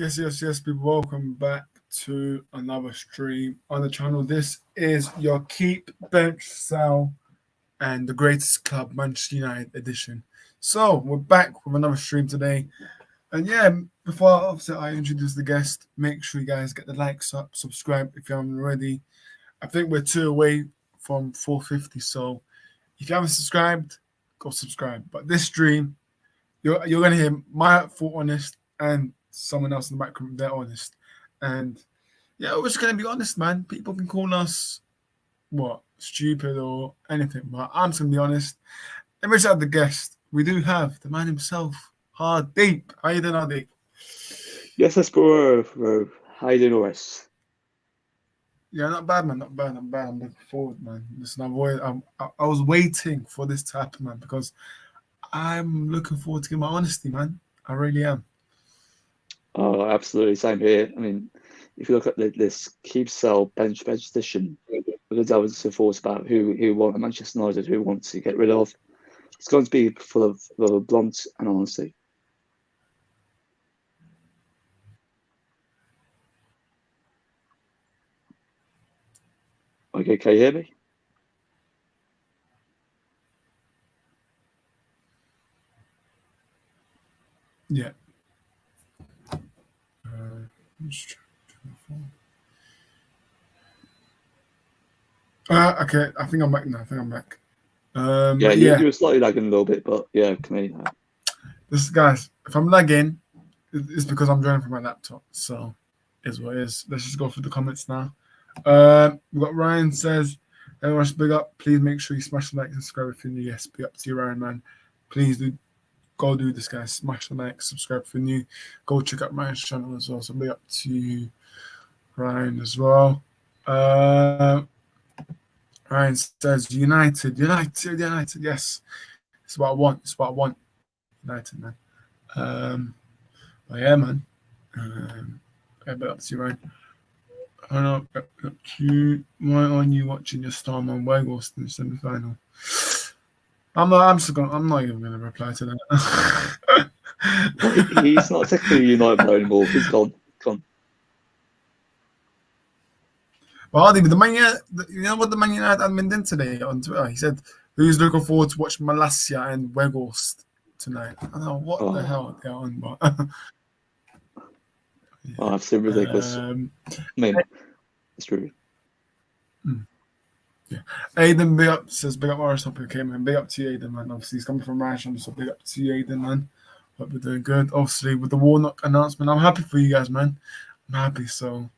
Yes, people. Welcome back to another stream on the channel. This is your Keep Bench Sell and the Greatest Club Manchester United edition. So we're back with another stream today. And yeah, before obviously I introduce the guest, make sure you guys get the likes up, subscribe if you haven't already. I think we're 2 away from 450. So if you haven't subscribed, go subscribe. But this stream, you're gonna hear my full honest and someone else in the background, they're honest. And yeah, we're just gonna be honest, man. People can call us stupid or anything, but I'm just gonna be honest. Let me shout out the guest. We do have the man himself, Hardeep. How you doing, Hardeep? Yes, that's bro. How you doing, Wes? Yeah, not bad, man. Not bad. I'm looking forward, man. Listen, I was waiting for this to happen, man, because I'm looking forward to getting my honesty, man. I really am. Oh, absolutely. Same here. I mean, if you look at this keep sell bench edition, because I was so thoughts about who want Manchester United, who wants to get rid of, it's going to be full of blunt and honesty. Okay, can you hear me? Yeah. Okay, I think I'm back now. You were slightly lagging a little bit, but yeah, come in now. This guys, if I'm lagging, it's because I'm joining from my laptop. So, is what it is. Let's just go through the comments now. We've got Ryan says, everyone should big up. Please make sure you smash the like and subscribe if you're new. Yes, big up to you, Ryan, man. Please go do this, guys. Smash the like, subscribe if you're new. Go check out Ryan's channel as well. So big up to you, Ryan, as well. Ryan says, United. Yes, it's what I want. United, man. But yeah, man. Big up to you, Ryan. I know. Why aren't you watching your Starman Weghorst in the semi-final? I'm not even gonna reply to that. He's not technically United player anymore. He's gone. Well, the Man United, you know what the Man United admin did today on Twitter? He said, "Who's looking forward to watch Malacia and Weghorst tonight?" I don't know what the hell they're on, but yeah. Oh, that's so ridiculous. I mean, it's true. Yeah, Aiden, big up says, "Big up Morris, hope you came in. Big up to you, Aiden, man. Obviously, he's coming from Rasham, so big up to you, Aiden, man. Hope you're doing good. Obviously, with the Warnock announcement, I'm happy for you guys, man. I'm happy. So,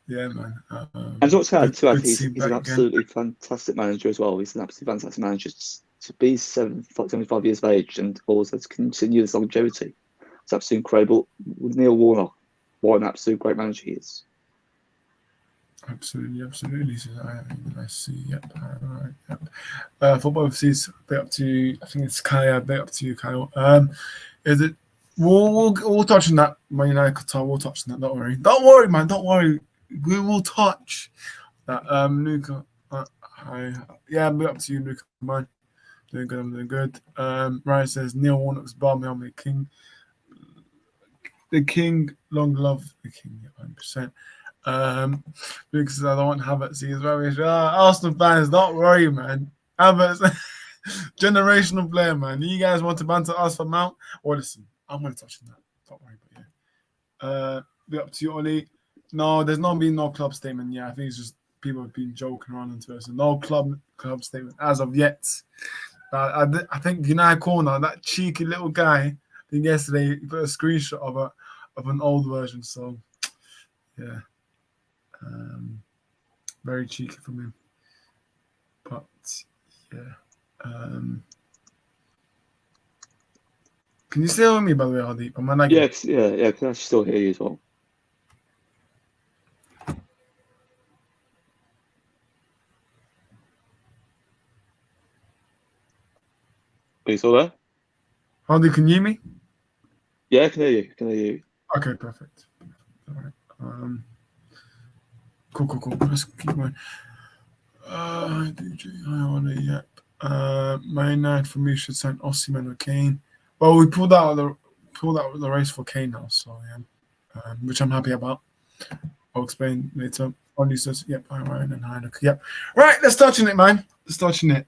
yeah, man. And what's sad too, he's an absolutely fantastic manager as well. He's an absolutely fantastic manager to be 75 years of age and also to continue this longevity. It's absolutely incredible. With Neil Warnock, what an absolute great manager he is. Absolutely. So I see. Yep. Yep. Football overseas. Big up to you. I think it's Kaya. Big up to you, Kyle. Is it? We'll touch on that. Man United Qatar. We'll touch on that. Don't worry. Don't worry, man. Don't worry. We will touch that. Luca. Yeah. Big up to you, Luca. Man, doing good. I'm doing good. Ryan says Neil Warnock's balmy on the king. The king. Long love the king. 100%. Because I don't want Havertz. He's rubbish. Arsenal fans, don't worry, man. Havertz, generational player, man. You guys want to banter us for Mount? Well, listen, I'm going to touch on that. Don't worry, but yeah. Be up to you, Ollie. No, there's not been no club statement. Yeah, I think it's just people have been joking around on Twitter. So no club statement as of yet. I think United Corner, that cheeky little guy, I think yesterday he put a screenshot of an old version. So yeah. Very cheeky from him, but yeah. Can you still hear me, by the way, Hardeep? Am I lagging? Yeah. Can I still hear you as well? Are you still there? Hardeep, can you hear me? Yeah, I can hear you. Okay, perfect. All right. Cool. Let's keep going. DJ, yep. Man United for me should sign Osimhen or Kane. Well, we pulled out the race for Kane now, so yeah. which I'm happy about. I'll explain later. On users, yep, Ryan and Heineken. Yep. Right, let's touch on it, man. Let's touch on it.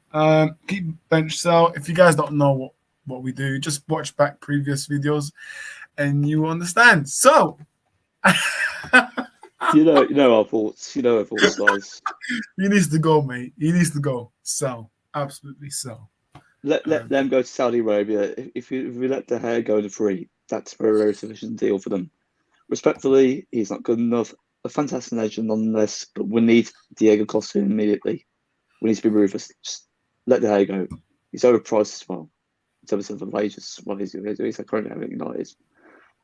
Keep bench sell. If you guys don't know what we do, just watch back previous videos and you understand. So You know our thoughts. You know our thoughts, guys. he needs to go, mate. He needs to go. Sell. Absolutely sell. Let them go to Saudi Arabia. If we let De Gea go to free, that's a very, very sufficient deal for them. Respectfully, he's not good enough. A fantastic nation nonetheless, but we need Diego Costa immediately. We need to be ruthless. Just let De Gea go. He's overpriced as well in terms of the wages. What he's currently having United.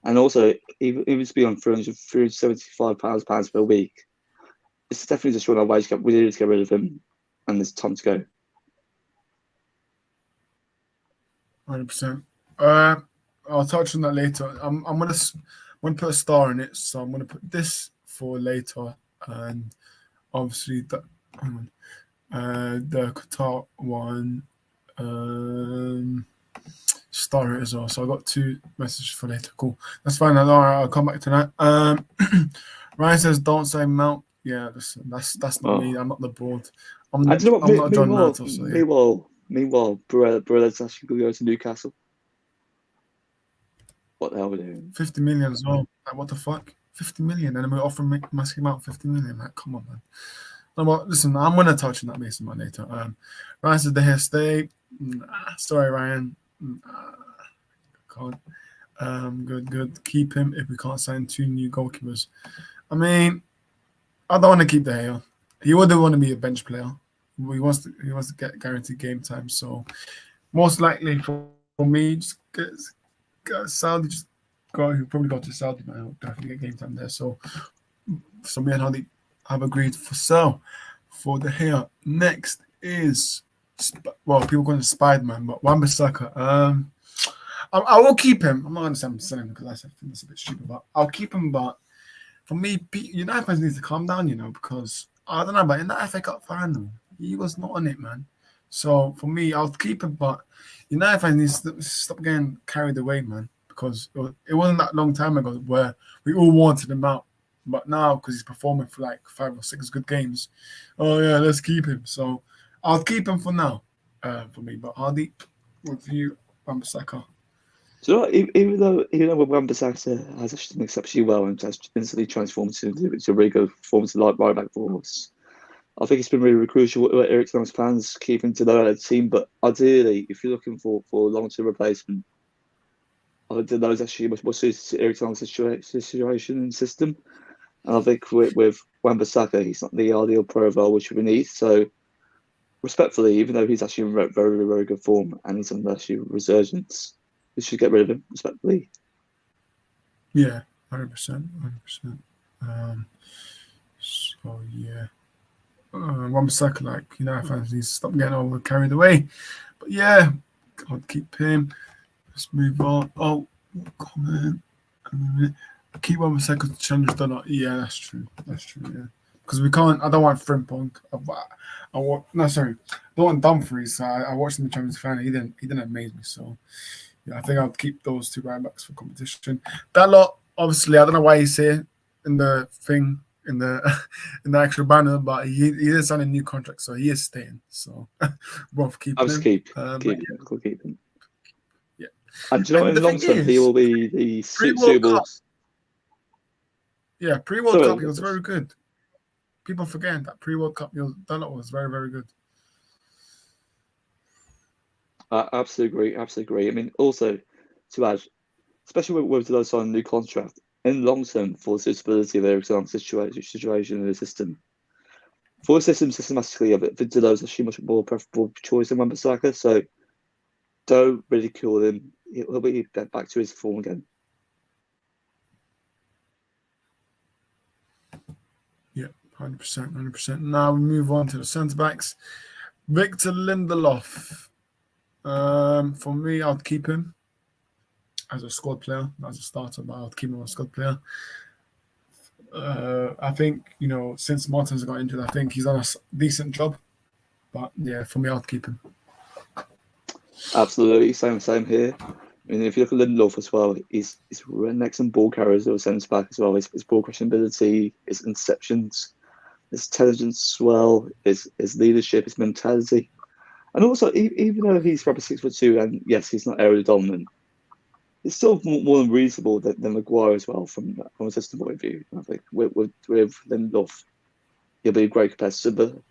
And also, he was be on £375 per week. It's definitely just run our wage gap. We need to get rid of him, and there's time to go. 100%. I'll touch on that later. I'm gonna put a star in it, so I'm gonna put this for later, and obviously the Qatar one star it as well. So I got 2 messages for later. Cool, that's fine. I'll come back to that. Ryan says don't say Mount. Yeah, listen, that's not me. I'm not the board. I'm not John Mount. So, yeah. Meanwhile, Barella's actually going to go to Newcastle. What the hell are we doing? 50 million as well. Like, what the fuck? 50 million, and then we're offering Massive Mount 50 million. Like, come on, man. No, well, listen, I'm gonna touch on that Mason Mount later. Ryan said they have stay. Sorry, Ryan. Can't. Good. Keep him if we can't sign 2 new goalkeepers. I mean, I don't want to keep De Gea. He wouldn't want to be a bench player. He wants to get guaranteed game time. So most likely for me, just get Saudi. Just go. He'll probably go to Saudi, man. He'll definitely get game time there. So me and Hardeep have agreed for sell for De Gea. Next is people call him Spider-Man, but Wan-Bissaka. I will keep him. I'm not going to say I'm selling him because I think that's a bit stupid, but I'll keep him. But for me, United fans need to calm down, because I don't know, but in that FA Cup final, he was not on it, man. So for me, I'll keep him, but United fans need to stop getting carried away, man, because it wasn't that long time ago where we all wanted him out. But now, because he's performing for like 5 or 6 good games, oh yeah, let's keep him. So I'll keep him for now, for me. But Hardeep, with you, Wan-Bissaka. So even though Wan-Bissaka has actually done exceptionally well and has instantly transformed into a really good performance like right back for us, I think it's been really crucial what Eric Ten's plans keep him to the team. But ideally, if you're looking for a long-term replacement, I think that is actually much more suited to Eric Ten's situation and system. And I think with Wan-Bissaka, he's not the ideal profile which we need. So respectfully, even though he's actually in very, very, very good form and he's on actually resurgence, we should get rid of him, respectfully. Yeah, 100%. So, yeah. Wan-Bissaka, like, fans need to stop getting all carried away. But, yeah, I'll keep him. Let's move on. Oh, comment. Keep Wan-Bissaka to change the. Yeah, that's true, yeah. Because we can't, I don't want Frimpong. I don't want Dumfries. I watched him in the Champions Final. He didn't amaze me, so... Yeah, I think I'll keep those 2 right backs for competition. That lot, obviously, I don't know why he's here in the thing, in the actual banner, but he is signing a new contract, so he is staying. So both keep him. I'll keep him. Yeah. And do you know what, in the long term, he will be the suitable. Yeah, pre-World Cup, he was very good. People forget that pre-World Cup, that lot was very, very good. Absolutely agree. I mean, also to add, especially with those signing a new contract, in the long term for the suitability of their exam situation in the system. For the system systematically, Delos is actually much more preferable choice than Wan-Bissaka, so don't ridicule him. He'll be back to his form again. Yeah, 100%. Now we move on to the centre backs. Victor Lindelof. For me, I'd keep him as a squad player, not as a starter, but I'd keep him as a squad player. I think, since Martin's got injured, I think he's done a decent job. But yeah, for me, I'd keep him. Absolutely, same here. I mean, if you look at Lindelof as well, he's an excellent ball carrier as a centre back as well. His ball crushing ability, his interceptions, his intelligence as well, his leadership, his mentality. And also, even though he's probably 6'2", and yes, he's not aerially dominant, it's still more than reasonable than Maguire as well from a system point of view. I think with Lindelof, he'll be a great competitor, but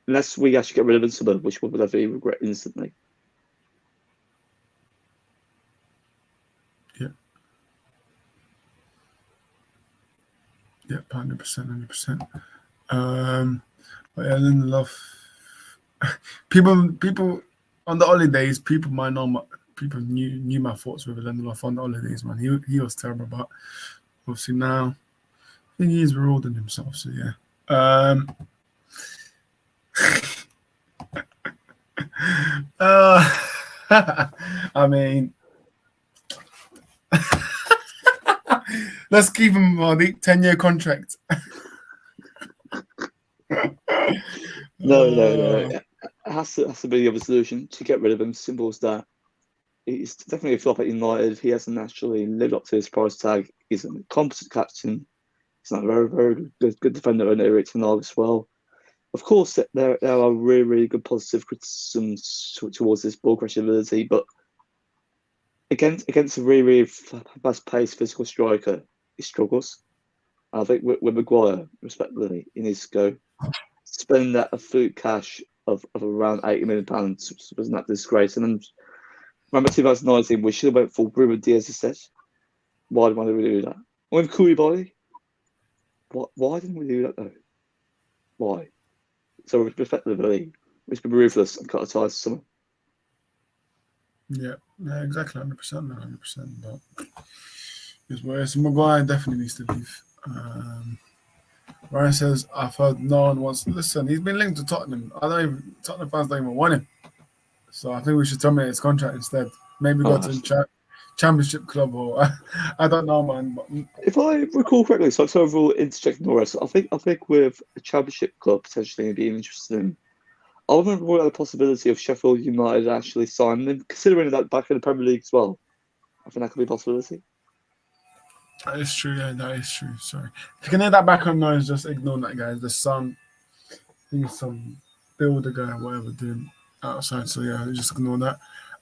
unless we actually get rid of Insigne, which we'll definitely regret instantly. Yep, 100%. But yeah, Lindelof. People on the holidays, people might know people knew my thoughts with Lindelof on the holidays, man. He was terrible, but obviously now I think he's rewarding himself. So yeah. I mean, let's keep him on the 10-year contract. No. It has to be the other solution to get rid of him. Simple as that. He's definitely a flop at United. He hasn't actually lived up to his price tag. He's a competent captain. He's not a very good defender in Eric Ten Hag as well. Of course, there are really good positive criticisms towards this ball crushing ability, but against a really fast-paced physical striker, he struggles. I think with Maguire, respectively, he needs to go spend that absolute cash of around £80 million wasn't that disgrace. And then remember 2019, we should have went for Ruben Diaz instead. Why did we do that? With Koulibaly, why didn't we do that though? Why? So respectively, we've been ruthless and cut our ties to someone. Yeah, exactly, 100%. But it's Maguire definitely needs to leave. Ryan says, I've heard no one wants to listen. He's been linked to Tottenham. Tottenham fans don't even want him. So I think we should terminate his contract instead. Maybe go to the Championship club or I don't know, man. But if I recall correctly, so overall interjecting the rest, I think with a Championship club potentially being interested in, I remember about the possibility of Sheffield United actually signing him, considering that back in the Premier League as well. I think that could be a possibility. That is true, yeah, that is true. Sorry. If you can hear that background noise, just ignore that, guys. The sun, I think some builder guy, whatever, doing outside. So yeah, just ignore that.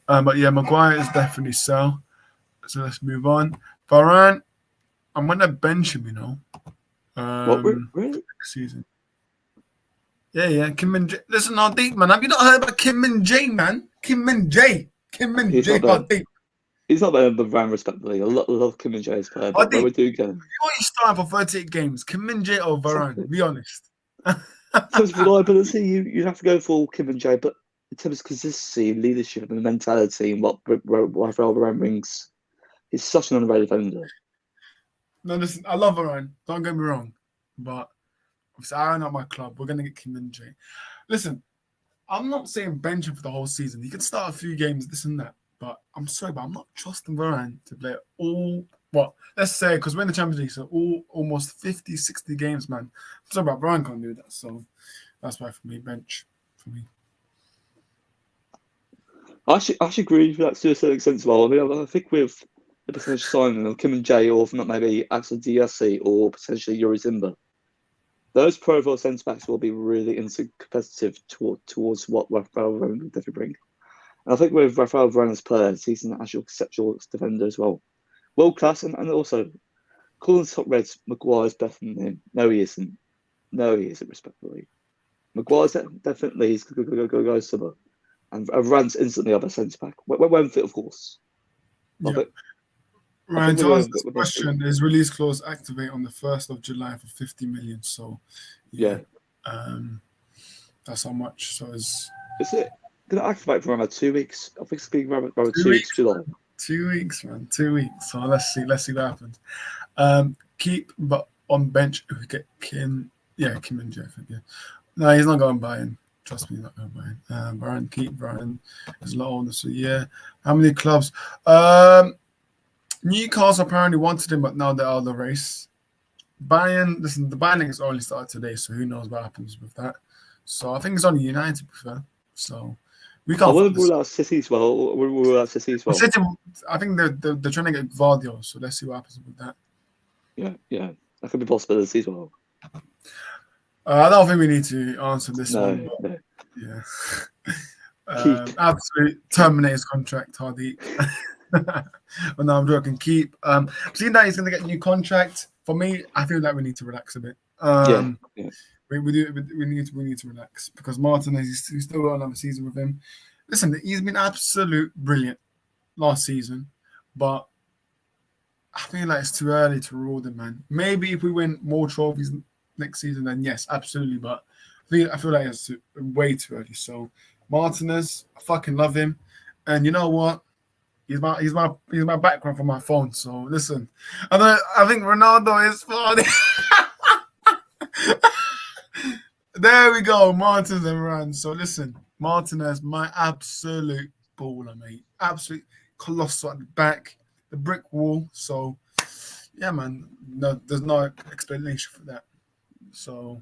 But yeah, Maguire is definitely sell. So let's move on. Varane, I'm gonna bench him, you know. What really? Next season. Yeah. Kim Min Jae. Listen, Hardeep, man. Have you not heard about Kim Min Jae, man? Kim Min Jae, Hardeep. He's not better than Varane, respectively. I love Kim Min Jae's player, but when we do go, you starting for 38 games, Kim Min Jae or Varane? Exactly. Be honest. In terms of reliability, you have to go for Kim Min Jae, but in terms of consistency, leadership, and mentality, and what Rafael Varane brings, he's such an underrated defender. No, listen, I love Varane. Don't get me wrong, but I'm not my club. We're gonna get Kim Min Jae. Listen, I'm not saying bench him for the whole season. He can start a few games, this and that. But I'm sorry, but I'm not trusting Varane to play let's say, because we're in the Champions League, so almost 50, 60 games, man. I'm sorry, but Varane can't do that. So that's why for me, bench for me. I actually agree with that to a certain extent as well. I mean, I think with the potential signing of Kim Min Jae, or if not maybe Axel Diassi or potentially Yuri Timber, those profile centre backs will be really competitive towards what Rafael Varane will definitely bring. And I think with Rafael Varane as players, he's an actual exceptional defender as well. World class, and also calling top reds, Maguire's better than him. No, he isn't. Respectfully. Maguire's definitely he's going to go somewhere. And Varane's instantly up a centre back. When fit, of course. Yeah. Ryan, to answer this question, his release clause activate on the 1st of July for 50 million. So, yeah. That's how much. So is it going to activate for around 2 weeks? I think it's being around 2 weeks, July. 2 weeks, man. 2 weeks. So let's see what happens. Keep, but on bench, we get Kim and Jeff. Yeah. No, he's not going Bayern. Trust me, he's not going Bayern. Varane is a lot older. So yeah. How many clubs? Newcastle apparently wanted him, but now they're out of the race. Bayern, listen, the Bayern has only started today, so who knows what happens with that. So I think it's only United prefer. So We I can't afford wouldn't this. rule out City as well. I wouldn't rule out City as well. City, I think they're trying to get Guardiola, so let's see what happens with that. Yeah, that could be a possibility as well. I don't think we need to answer this one, No, but no. yeah. Keep. Absolute terminate his contract, Hardeep. Well, no, I'm joking. Keep. Seeing that he's going to get a new contract, for me, I feel like we need to relax a bit. Yeah. We need to relax because Martin he's still got another season with him. Listen, he's been absolute brilliant last season, but I feel like it's too early to reward him, man. Maybe if we win more trophies next season, then yes, absolutely. But I feel like it's way too early. So Martinez, I fucking love him, and you know what? He's my background for my phone. So listen, I think Ronaldo is funny. There we go, Martinez and Ryan. So listen, Martinez, my absolute baller, mate. Absolute colossal at the back, the brick wall. So yeah, man. No, there's no explanation for that. So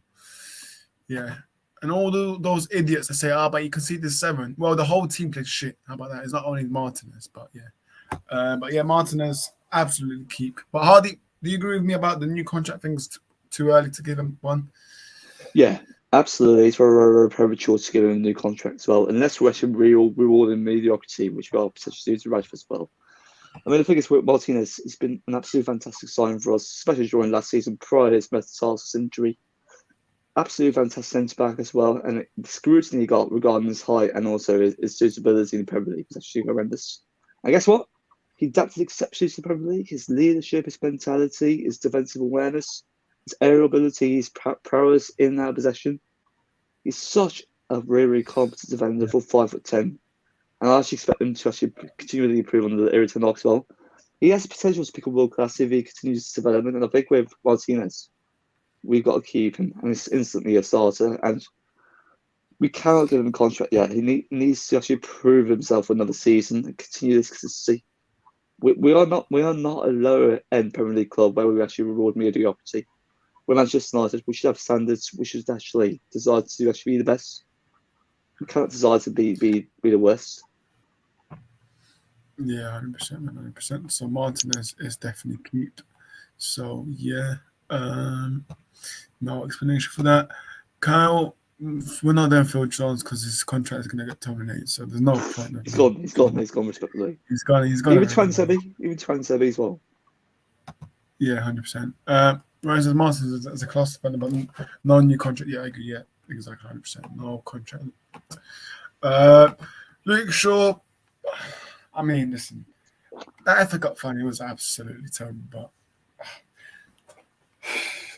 yeah. And all those idiots that say, but you can see this 7. Well, the whole team plays shit. How about that? It's not only Martinez, but yeah. Martinez, absolutely keep. But Hardy, do you agree with me about the new contract things too early to give him one? Yeah, absolutely. It's very premature to give him a new contract as well, unless we're actually rewarding mediocrity, which we are potentially doing to Rashford as well. I mean, the thing is, with Martinez, he's been an absolutely fantastic sign for us, especially during last season prior to his metatarsus injury. Absolutely fantastic centre back as well, and the scrutiny he got regarding his height and also his suitability in the Premier League was actually horrendous. And guess what? He adapted exceptionally to the Premier League. His leadership, his mentality, his defensive awareness, his aerial ability, his prowess in and out of possession. He's such a really competent defender for 5'10", and I actually expect him to actually continually improve under the Eric Ten Hag as well. He has the potential to become world class if he continues his development, and I think with Martinez, we've got to keep him, and it's instantly a starter. And we cannot give him a contract yet. He needs to actually prove himself for another season and continue this consistency. We are not a lower end Premier League club where we actually reward mediocrity. We're Manchester United. We should have standards. We should actually decide to actually be the best. We cannot decide to be the worst. Yeah, 100%, 100%. So Martinez is definitely keep. So yeah, no explanation for that. Kyle, we're not doing Phil Jones because his contract is going to get terminated. So there's no point. He's gone. He's gone. He's gone. Respectfully. He's gone. Even Twansebi as well. Yeah, 100%. Whereas Martinez as a class defender, but no new contract. Yeah, I agree. Yeah, exactly, 100%. No contract. Luke Shaw. I mean, listen, that FA Cup final was absolutely terrible, but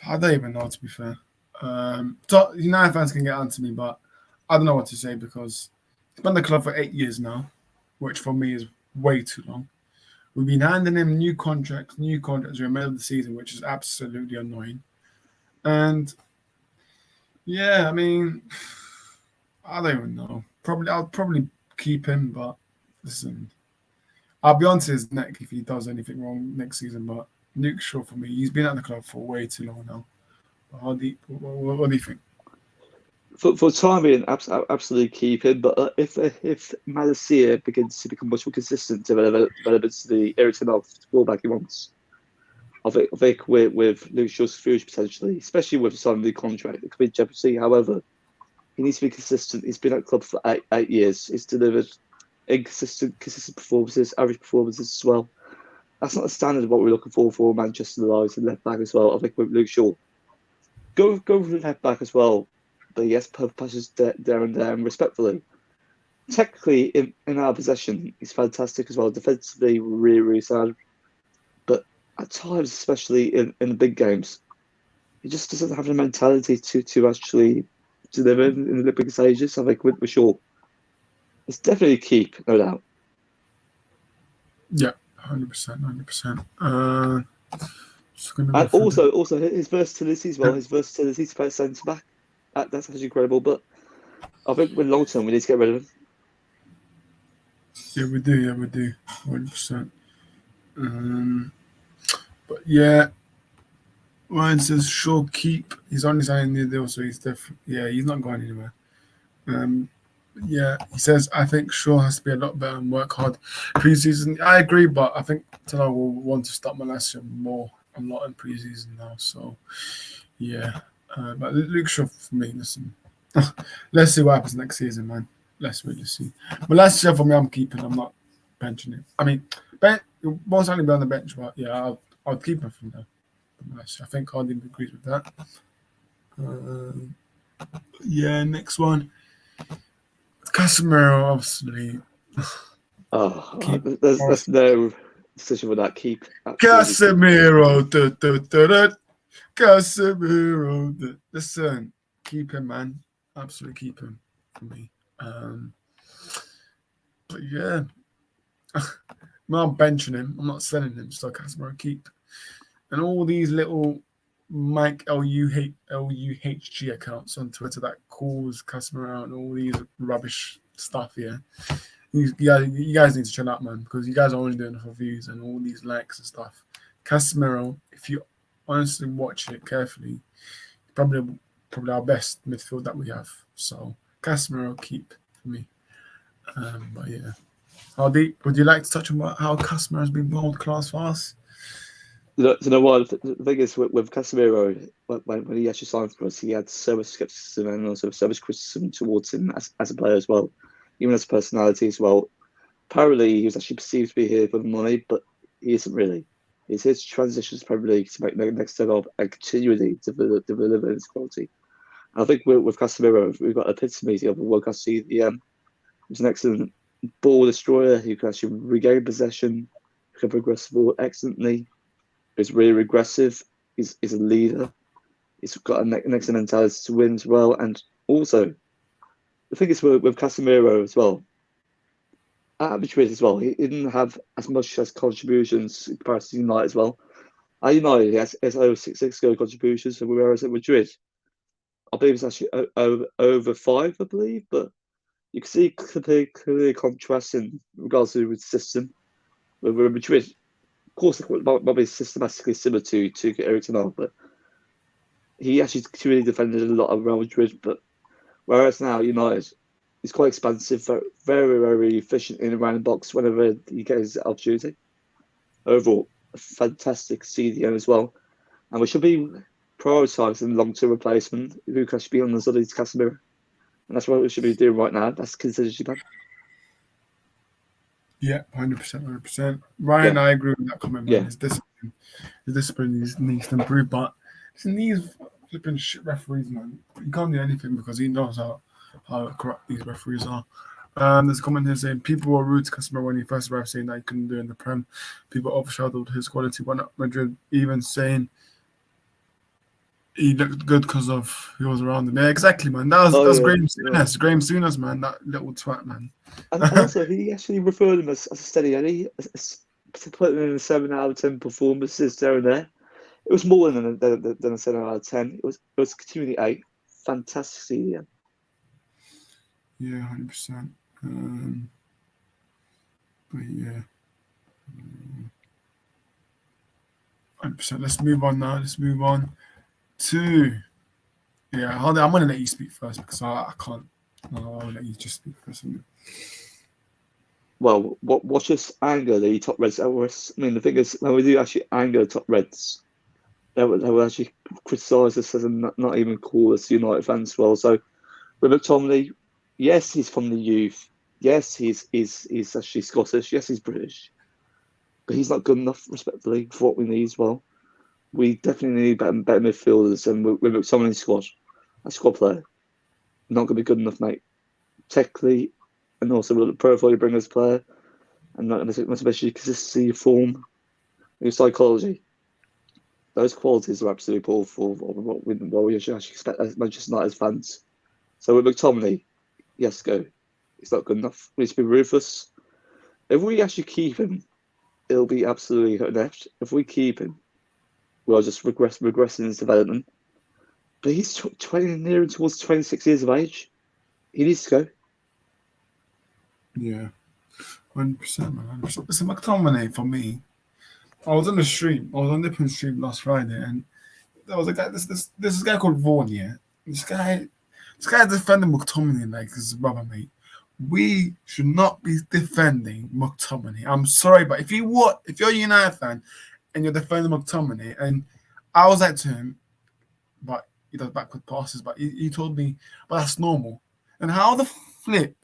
I don't even know, to be fair. So United fans can get onto me, but I don't know what to say because he's been in the club for 8 years now, which for me is way too long. We've been handing him new contracts during the middle of the season, which is absolutely annoying. And yeah, I mean, I don't even know. I'll probably keep him, but listen, I'll be on to his neck if he does anything wrong next season. But Luke Shaw for me, he's been at the club for way too long now. What do you think? For time being, absolutely keep him. But if Malacia begins to become much more consistent developments to the Eric Ten Hag fullback he wants, I think with Luke Shaw's future potentially, especially with signing the contract, it could be jeopardy. However, he needs to be consistent. He's been at the club for eight years. He's delivered consistent performances, average performances as well. That's not the standard of what we're looking for Manchester United left back as well. I think with Luke Shaw, go for the left back as well. But yes, passes there and there, and respectfully. Technically, in our possession, he's fantastic as well. Defensively, really, really sound. But at times, especially in the big games, he just doesn't have the mentality to actually deliver in the big stages. I think with Shaw, it's definitely a keep, no doubt. Yeah, 100%. And also his versatility as well. His versatility to play centre back, that's actually incredible. But I think with long term, we need to get rid of him. Yeah, we do. 100%. But yeah, Ryan says Shaw keep. He's only signing new deal, so he's definitely he's not going anywhere. Yeah, he says, I think Shaw has to be a lot better and work hard preseason. I agree, but I think Tana will want to start Malaysia more a lot in preseason now. So, yeah. But Luke Shaw, for me, listen, let's see what happens next season, man. Let's really see. Malaysia, for me, I'm keeping. I'm not benching him. I mean, most likely be on the bench, but yeah, I'll keep him from there. Malaysia. I think Hardeep agrees with that. Yeah, next one. Casemiro, obviously. Oh, Keep there's no decision with that. Keep absolutely keep. Casemiro. Casemiro. Listen, keep him, man. Absolutely keep him for me. But yeah, I'm not benching him. I'm not selling him. So Casemiro, keep. And all these little Mike LUHG accounts on Twitter that calls Casemiro out and all these rubbish stuff here. You guys need to chill out, man, because you guys are only doing it for views and all these likes and stuff. Casemiro, if you honestly watch it carefully, probably our best midfield that we have. So Casemiro, keep for me. But yeah, Hardeep, would you like to touch on how Casemiro has been world class for us? You know what? The thing is, with Casemiro, when he actually signed for us, he had so much skepticism and also so much criticism towards him as a player as well, even as a personality as well. Apparently, he was actually perceived to be here for the money, but he isn't really. It's his transition to Premier League to make the next step up and continually deliver his quality. And I think with Casemiro, we've got epitome of a world class CDM. He's an excellent ball destroyer who can actually regain possession, who can progress the ball excellently. He's really aggressive. He's a leader. He's got an excellent mentality to win as well. And also, the thing is with Casemiro as well, at Madrid as well, he didn't have as much as contributions in comparison to United as well. At United, he has over six goal contributions, whereas at Madrid, I believe it's actually over five, I believe. But you can see clear contrast in regards to the system. With Madrid, of course, it might be systematically similar to Eric Ten, but he actually really defended a lot around Madrid. But whereas now United, he's quite expansive, very, very efficient in and around the box whenever he gets the opportunity. Overall, a fantastic CDM as well. And we should be prioritising long-term replacement who can actually be on the side of Casemiro. And that's what we should be doing right now. That's contingency plan. Yeah, 100%, 100%. Ryan, Yeah. I agree with that comment, man. Yeah. His discipline needs to improve, but listen, these flipping shit referees, man. You can't do anything because he knows how corrupt these referees are. There's a comment here saying people were rude to Casemiro when he first arrived, saying that he couldn't do it in the Prem. People overshadowed his quality when at Madrid, even saying he looked good because of who was around him. Yeah, exactly, man. That was Graham Souness. Yeah. Graham Souness, man. That little twat, man. And also, he actually referred him as a steady Eddie, putting in a 7 out of 10 performances there and there. It was more than a 7 out of 10. It was continually 8. Fantastic season. Yeah, 100%. But yeah. 100%. Let's move on now. Let's move on to. Yeah, I'm going to let you speak first because I can't. I'll let you just speak first. Well, what's just anger the top Reds? I mean, the thing is, when we do actually anger top Reds, they will actually criticise us as not even call us United fans as well. So, with McTominay, yes, he's from the youth. Yes, he's actually Scottish. Yes, he's British. But he's not good enough, respectfully, for what we need as well. We definitely need better midfielders, and with McTominay's squad, a squad player, not going to be good enough, mate. Technically, and also with the profile you bring as a player, and not especially consistency, form, your psychology. Those qualities are absolutely poor for what we should actually expect as Manchester United fans. So with McTominay, yes, go. It's not good enough. We need to be ruthless. If we actually keep him, it'll be absolutely inept. If we keep him, we'll just regress in his development. But he's nearing towards 26 years of age. He needs to go. Yeah, 100%, man. 100%. Listen, McTominay for me. I was on the stream. I was on the stream last Friday, and there was a guy. This guy called Vaughan. Yeah, this guy defended McTominay like his brother, mate. we should not be defending McTominay. I'm sorry, but if you're a United fan and you're defending McTominay, and I was like to him, but he does backward passes, but he told me, but that's normal. And how the flip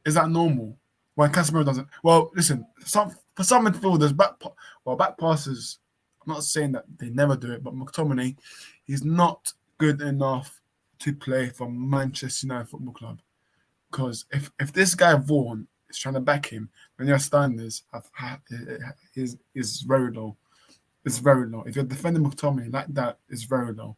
is that normal when Casemiro doesn't? Well, listen, for some midfielders, back passes. I'm not saying that they never do it, but McTominay, he's not good enough to play for Manchester United Football Club. Because if this guy Vaughan is trying to back him, then your standards is very low. It's very low. If you're defending McTominay like that, it's very low.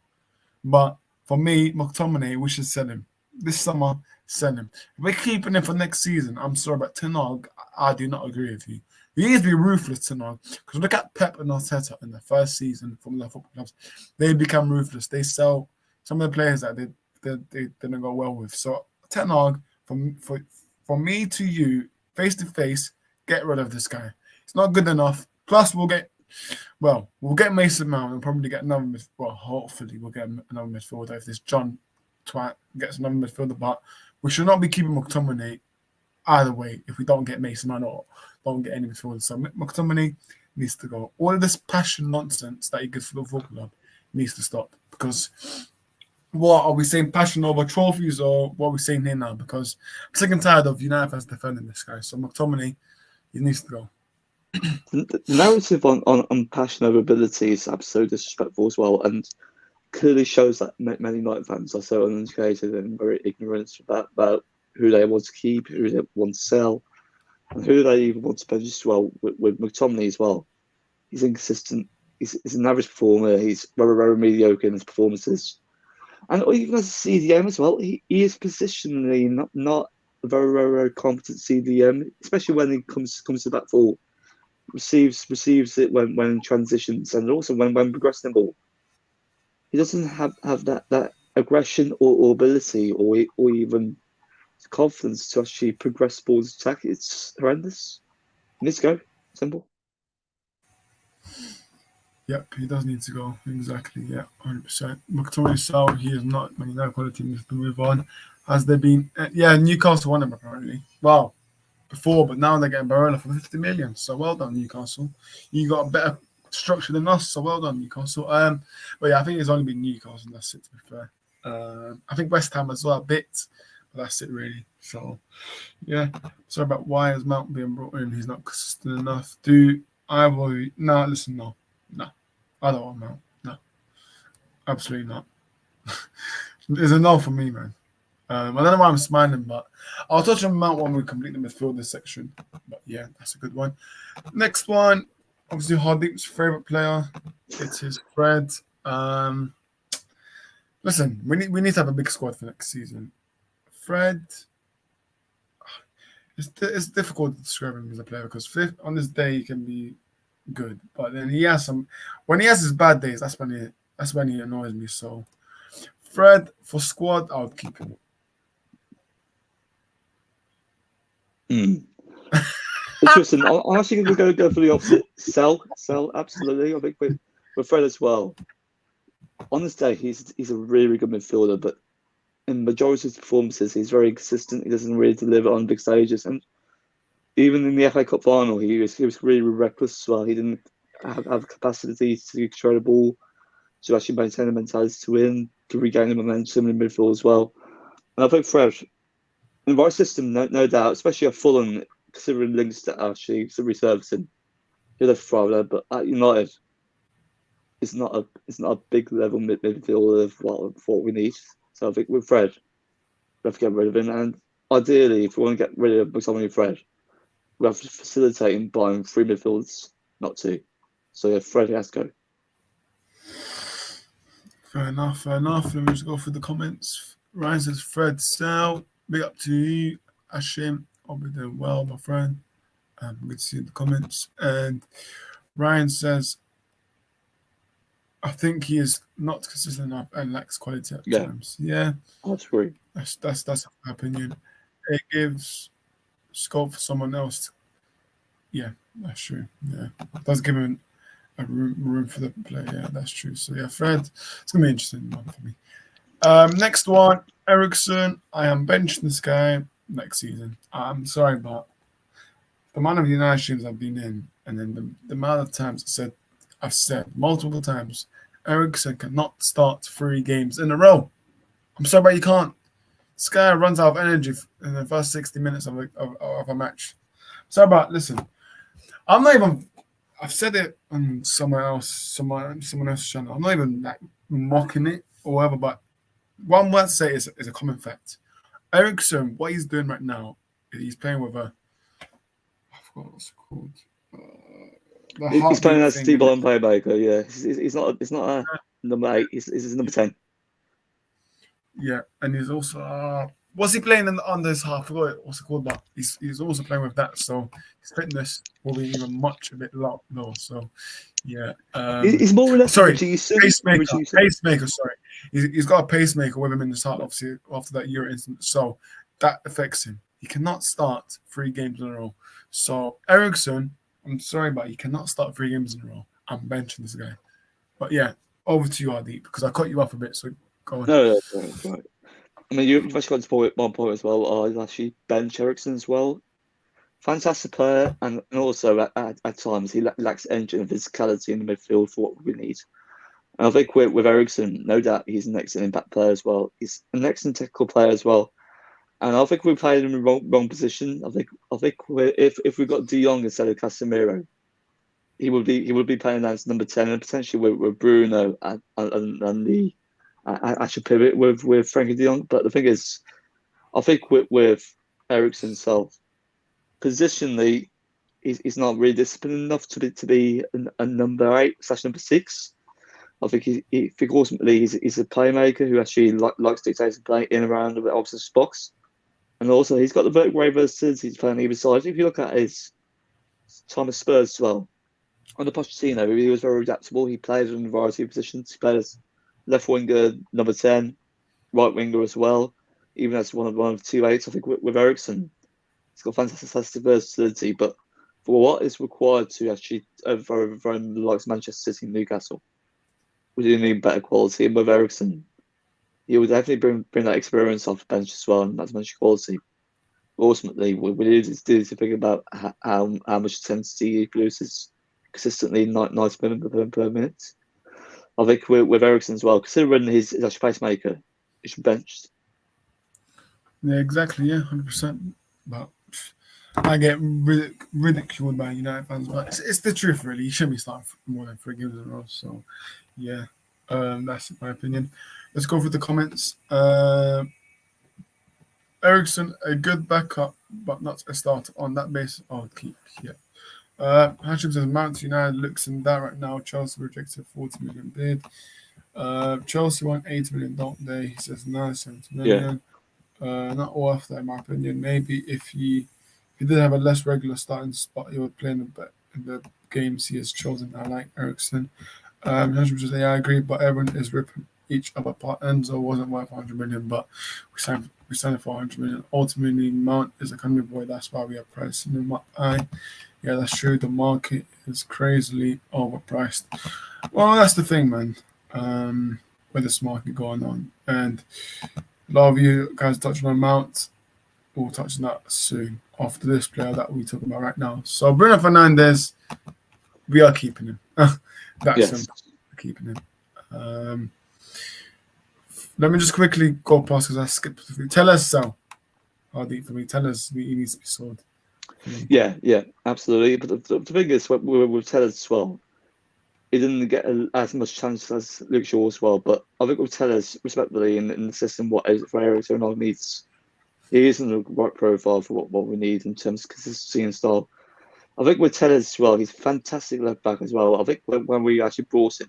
But for me, McTominay, we should sell him. This summer, sell him. If we're keeping him for next season, I'm sorry, but Ten Hag, I do not agree with you. He needs to be ruthless, Ten Hag. Because look at Pep and Arteta in the first season from the football clubs. They become ruthless. They sell some of the players that they didn't go well with. So Ten Hag, from me to you, face to face, get rid of this guy. It's not good enough. Plus, we'll get Mason Mount and probably get another hopefully we'll get another midfielder if this John Twat gets another midfielder. But we should not be keeping McTominay either way if we don't get Mason Mount or don't get any midfielders. So McTominay needs to go. All of this passion nonsense that he gives for the football club needs to stop. Because what are we saying, passion over trophies, or what are we saying here now? Because I'm sick and tired of United fans defending this guy. So McTominay, he needs to go. The narrative on passion over ability is absolutely disrespectful as well, and clearly shows that many United fans are so uneducated and very ignorant about who they want to keep, who they want to sell, and who they even want to bench as well. With McTominay as well, he's inconsistent. He's an average performer. He's very, very mediocre in his performances, and even as a CDM as well, he is positionally not a very, very, very competent CDM, especially when he comes to the back four. Receives it when in transitions, and also when progressing the ball. He doesn't have that aggression or ability or even confidence to actually progress balls attack. It's horrendous. He needs to go. Simple. Yep, he does need to go. Exactly. Yeah, 100%. McTominay Sal, he is not Man United quality. Needs to move on. Has there been? Newcastle won him apparently. Wow. Before, but now they're getting Barella for 50 million. So well done, Newcastle. You got a better structure than us. So well done, Newcastle. But yeah, I think it's only been Newcastle. That's it. To be fair, I think West Ham as well a bit, but that's it really. So yeah, sorry about why is Mount being brought in? He's not consistent enough. No, listen, no, I don't want Mount. No, absolutely not. It's a no for me, man. I don't know why I'm smiling, but I'll touch on Mount when we complete the midfielder section. But yeah, that's a good one. Next one, obviously Hardeep's favorite player. It's his Fred. Listen, we need to have a big squad for next season. Fred, it's difficult to describe him as a player because on this day he can be good, but then when he has his bad days, that's when he annoys me. So Fred for squad, I would keep him. Interesting. I'm actually going to go for the opposite. Sell, absolutely. I think with Fred as well. On this day, he's a really good midfielder, but in majority of his performances, he's very inconsistent. He doesn't really deliver on big stages, and even in the FA Cup final, he was really reckless as well. He didn't have capacity to control the ball, to actually maintain the mentality to win, to regain the momentum in midfield as well. And I think Fred, in the right system, no doubt, especially at Fulham, considering links that actually resurfacing, he'll have thrive there. But at United, it's not a big level midfielder of what we need. So I think with Fred, we have to get rid of him. And ideally, if we want to get rid of McTominay Fred, we have to facilitate him buying 3 midfielders, not 2. So yeah, Fred has to go. Fair enough. Let me just go through the comments. Ryan says, Fred, sell. Big up to you, Ashim. I'll be doing well, my friend. Good to see the comments. And Ryan says, I think he is not consistent enough and lacks quality at times. Yeah, that's true. That's my opinion. It gives scope for someone else. Yeah, that's true. Yeah, it does give him a room for the play. Yeah, that's true. So yeah, Fred, it's gonna be an interesting one for me. Next one, Ericsson. I am benching this guy. next season. I'm sorry, but the amount of United streams I've been in, and then the amount of times I've said multiple times, Ericsson cannot start 3 games in a row. I'm sorry, but you can't. This guy runs out of energy in the first 60 minutes of a match. Sorry, but listen, I'm not even. I've said it on someone else's channel. I'm not even like mocking it or whatever, but one word to say is a common fact. Ericsson, what he's doing right now, he's playing with a. I forgot what's it called. The He's playing heartbeat as thing. deep ball playmaker. Yeah, he's not. It's not a number 8. He's number 10. Yeah, and he's also. What's he playing on this half? I forgot what's it called, but he's also playing with that. So his fitness will be even a bit low. So yeah. He's more or less Sorry, reducing. pacemaker. Sorry, he's got a pacemaker with him in his heart. Obviously, after that Euro incident, so that affects him. He cannot start 3 games in a row. So Ericsson, I'm sorry, but he cannot start 3 games in a row. I'm benching this guy. But yeah, over to you, Hardeep, because I cut you off a bit. So go on. No, right. I mean, you've actually got to one point as well. I'd actually bench Ericsson as well. Fantastic player, and also at times he lacks engine and physicality in the midfield for what we need. And I think with Ericsson, no doubt he's an excellent impact player as well. He's an excellent technical player as well. And I think we played him in the wrong position. I think if we got De Jong instead of Casemiro, he would be playing as number 10 and potentially with Bruno and the actual pivot with Frankie De Jong. But the thing is, I think with Ericsson himself, positionally, he's not really disciplined enough to be a number 8/number 6. I think think ultimately he's a playmaker who actually likes to dictate and play in and around the opposite box. And also, he's got the great versatility to play on either side. If you look at his time at Spurs as well, under Pochettino, he was very adaptable. He played in a variety of positions. He played as left winger, number 10, right winger as well, even as one of 2 8s. I think with Ericsson, he's got fantastic versatility. But for what is required to actually overrun the likes of Manchester City and Newcastle, we do need better quality. And with Ericsson, he would definitely bring that experience off the bench as well, and that's much quality. Ultimately, we need to think about how much intensity he produces consistently, 90 minutes per minute. I think with Ericsson as well, considering his actual pacemaker, he should be benched. Yeah, exactly. Yeah, 100%. But I get ridiculed by United fans, but it's the truth, really. You shouldn't be starting more than 3 games in a row. So, yeah, that's my opinion. Let's go through the comments. Ericsson, a good backup, but not a starter on that basis. Oh, keep, yeah. Hashim says Manchester United looks in that right now. Chelsea rejected 40 million bid. Chelsea want 80 million, don't they? He says no, 70 million. Yeah. Not worth that, in my opinion. Maybe if he did have a less regular starting spot, he would play in the games he has chosen. I like Ericsson. Hashim says, yeah, I agree, but everyone is ripping each other apart. Enzo wasn't worth 100 million, but we signed it for 100 million. Ultimately, Mount is a country boy. That's why we are pricing him up high. Yeah, that's true. The market is crazily overpriced. Well, that's the thing, man. With this market going on, and a lot of you guys touching on Mount. We'll touch on that soon after this player that we talk about right now. So Bruno Fernandes, we are keeping him. That's him. Keeping him. Let me just quickly go past because I skipped. Tell us so. Hardeep, for me, tell us he needs to be sold. Yeah, absolutely. But the thing is, with Tellers as well, he didn't get as much chance as Luke Shaw as well. But I think with Tellers, respectfully, in the system, what Ericsson needs, he isn't the right profile for what we need in terms of consistency and style. I think with Tellers as well, he's a fantastic left back as well. I think when we actually brought him,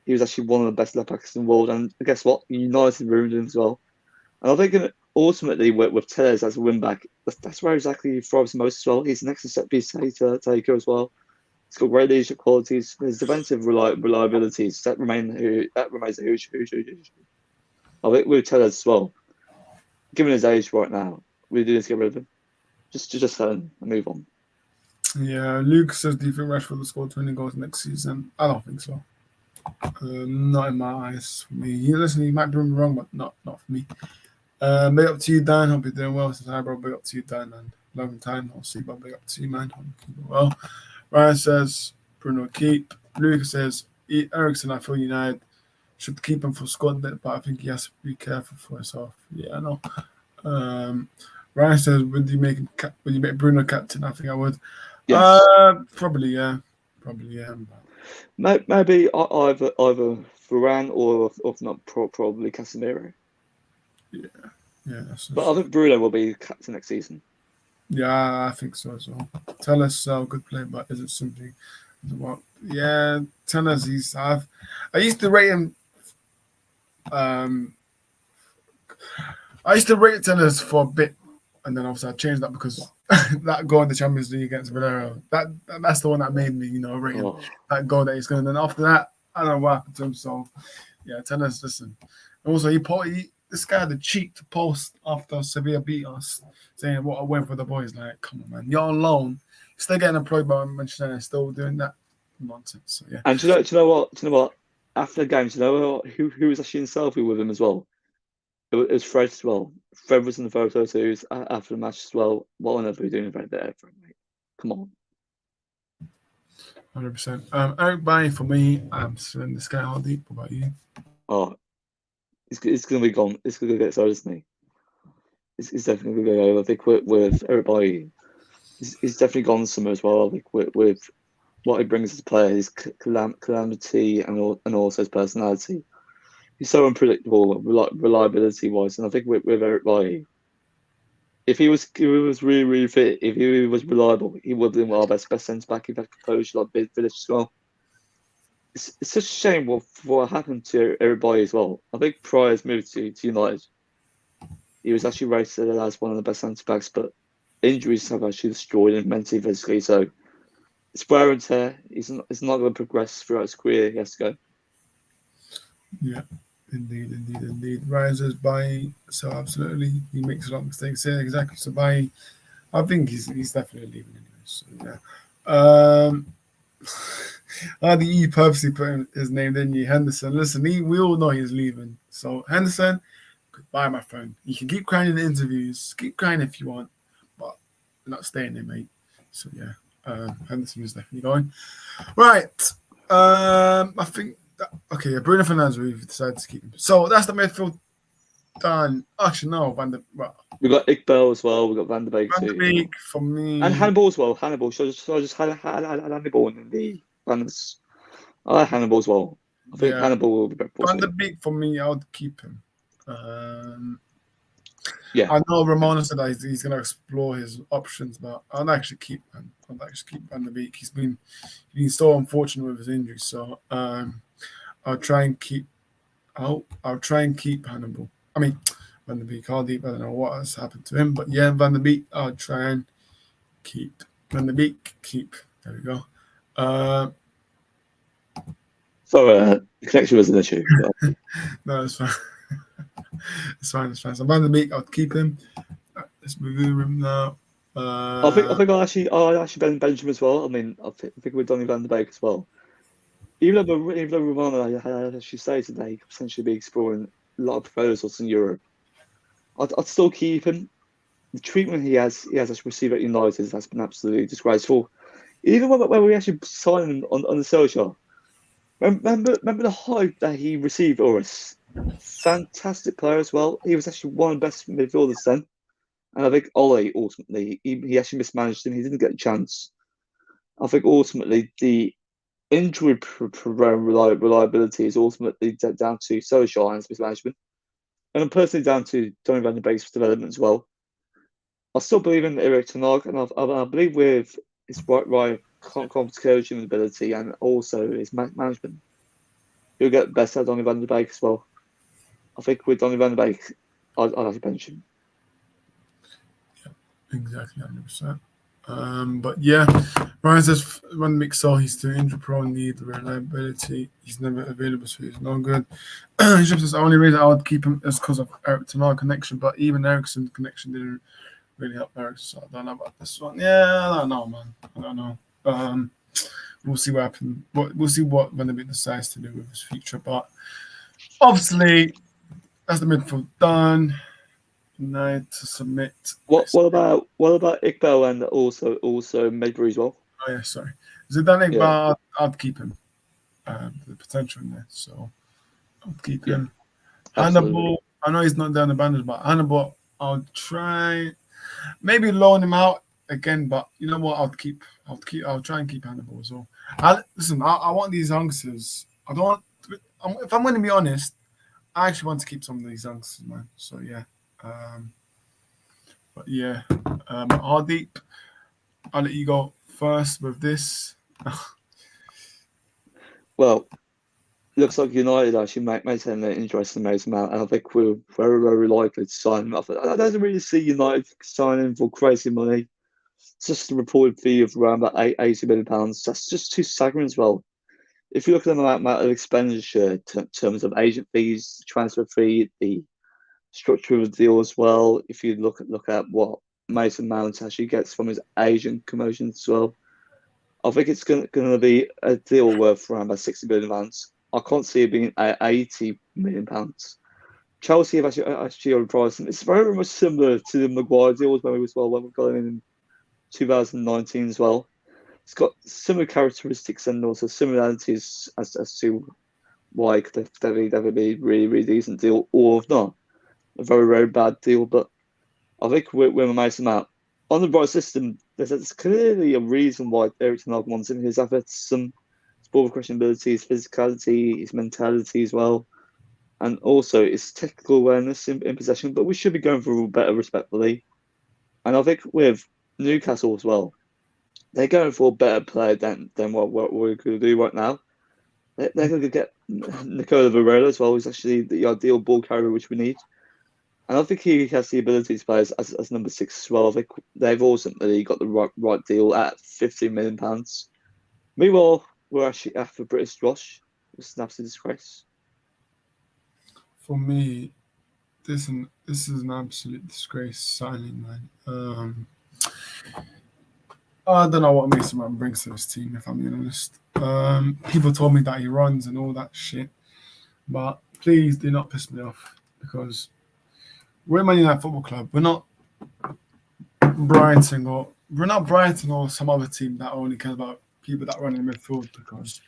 he was actually one of the best left backs in the world. And guess what? United ruined him as well. And I think ultimately with Tellez as a win back, that's where exactly he thrives most as well. He's an excellent set piece taker as well. He's got great leadership qualities. His defensive reliabilities that remains a huge. I think with Tellez as well, given his age right now, we do need to get rid of him. Just sell him and move on. Yeah, Luke says, do you think Rashford will score 20 goals next season? I don't think so. Not in my eyes. For me, listen, he might be wrong, but not for me. Big up to you, Dan. Hope you're doing well. Since hi, bro. Big up to you, Dan, man. Long time. I'll see, but big up to you, man. Hope you keep it well. Ryan says Bruno keep. Lucas says Ericsson. I feel United should keep him for Scotland, but I think he has to be careful for himself. Yeah, I know. Ryan says, would you make Bruno captain? I think I would. Yes. Probably, yeah. Probably, yeah. Maybe either Varane or if not probably Casemiro. Yeah. But I think Bruno will be captain next season. Yeah, I think so as well. Tell us good play, but is it simply what? Yeah, tell us I used to rate him. I used to rate Tellers for a bit, and then obviously I changed that because that goal in the Champions League against Villarreal, that's the one that made me, rate him. That goal that he's going. And then after that, I don't know what happened to him. So yeah, Tellers, listen. And also, this guy had the cheek to post after Sevilla beat us, saying what I went for the boys. Like, come on, man, you're on loan, still getting employed by Manchester United, still doing that nonsense. So yeah. And do you know what? After the game, do you know who was actually in selfie with him as well? It was Fred as well. Fred was in the photo too after the match as well. What on earth are we doing right there, Fred, mate? Come on. 100%. Eric Bailly for me. I'm still in this guy. Hardeep. What about you? Oh, it's going to be gone. It's going to get so, isn't he? It's definitely going to go over. I think with Eric Bailly, he's definitely gone somewhere as well. I think with what he brings as a player, his calamity and also his personality. He's so unpredictable, reliability wise, and I think with Eric Bailly, if he was really, really fit, if he was reliable, he would have been our best centre back. If had composure like Village as well. It's such a shame what happened to Eric Bailly as well. I think prior his move to United, he was actually rated as one of the best centre backs, but injuries have actually destroyed him mentally, physically. So it's wear and tear. He's not going to progress throughout his career. He has to go. Yeah. Indeed. Rises by so absolutely he makes a lot of mistakes. Yeah, exactly. So I think he's definitely leaving anyway. So yeah. I think you purposely put his name, didn't you, Henderson? Listen, we all know he's leaving. So Henderson, goodbye, my friend. You can keep crying in the interviews, keep crying if you want, but you're not staying there, mate. So yeah, Henderson is definitely going. Right. I think. Okay, Bruno Fernandes, we've decided to keep him. So that's the midfield done. Actually, no, We've got Iqbal as well. We've got Van der Beek Van der Beek for me. And Hannibal as well. Hannibal. So I just had Hannibal in the Fernandes. I like Hannibal as well. I think Hannibal will be better. Van der Beek for me, I would keep him. Yeah. I know Ramona said that he's going to explore his options, but I'll actually keep him. Van der Beek. He's been so unfortunate with his injuries, so I'll try and keep Hannibal. I mean, Van der Beek, Hardeep. I don't know what has happened to him, but yeah, Van der Beek, I'll try and keep. Van der Beek, keep. There we go. So the connection was an issue. No, it's fine. It's fine. So Van der Beek, I'll keep him. Let's move him now. I think I actually bench him as well. I mean, I think with Donny Van der Beek as well. Even though Romano had actually stated that he could potentially be exploring a lot of proposals in Europe, I'd still keep him. The treatment he has actually received at United has been absolutely disgraceful. Even when we actually signed him on the social, remember the hype that he received, Oris? Fantastic player as well. He was actually one of the best midfielders then. And I think Ole, ultimately, he actually mismanaged him. He didn't get a chance. I think ultimately the injury reliability is ultimately down to Solskjaer and his mismanagement. And I'm personally down to Donny van der Beek's development as well. I still believe in Erik ten Hag, and I believe with his right coaching ability and also his management, he'll get best at Donny van der Beek as well. I think with Donny van der Beek, I'd have to bench him. Yeah, exactly, 100%. But yeah, Ryan says Van der Beek saw he's too injury prone, need reliability. He's never available, so he's no good. Jim says the only reason I would keep him is because of Erik ten Hag connection, but even Eriksen's connection didn't really help Eriksen. So I don't know about this one. Yeah, I don't know, man. I don't know. We'll see what happens. We'll see what Van der Beek decides to do with his future. But obviously, that's the midfield done. United to submit. What about Iqbal and also Medbury as well? Oh yeah, sorry. Zidane, Yeah, but I'd keep him. The potential in there, so I'd keep yeah, him. absolutely. Hannibal, I know he's not down the bandage, but Hannibal, I'll try maybe loan him out again. But you know what? I'll try and keep Hannibal as well. Listen, I want these youngsters. I don't want. If I'm going to be honest, I actually want to keep some of these youngsters, man. So yeah, um, but yeah, Hardeep, I'll let you go first with this. Well, looks like United actually maintain an interest in Mason Mount, and I think we're very, very likely to sign him up. I don't really see United signing for crazy money. It's just a reported fee of around about £80 million. That's just too staggering as well. If you look at the amount of expenditure in terms of agent fees, transfer fee, the structure of the deal as well, if you look at what Mason Mount actually gets from his agent commissions as well, I think it's going to be a deal worth around about £60 million. I can't see it being £80 million. Chelsea have actually overpriced him. It's very much similar to the Maguire deals when we got him in 2019 as well. It's got similar characteristics and also similarities as to why it could definitely be really, really decent deal, or if not, a very, very bad deal. But I think we're Mason Mount on the right system. There's clearly a reason why Eric Ten Hag wants him. His athleticism, his ball question ability, his physicality, his mentality as well, and also his technical awareness in possession. But we should be going for better, respectfully. And I think with Newcastle as well, they're going for a better player than what we're going to do right now. They're going to get Nicola Varela as well, who's actually the ideal ball carrier which we need. And I think he has the ability to play as number 6 as well. I think they've ultimately got the right deal at £15 million. Meanwhile, we're actually after British Josh. It's an absolute disgrace. For me, this is an absolute disgrace signing, man. I don't know what Mason Mount brings to this team, if I'm being honest. People told me that he runs and all that shit, but please do not piss me off because we're Man United Football Club. We're not Brighton or some other team that only cares about people that run in the midfield because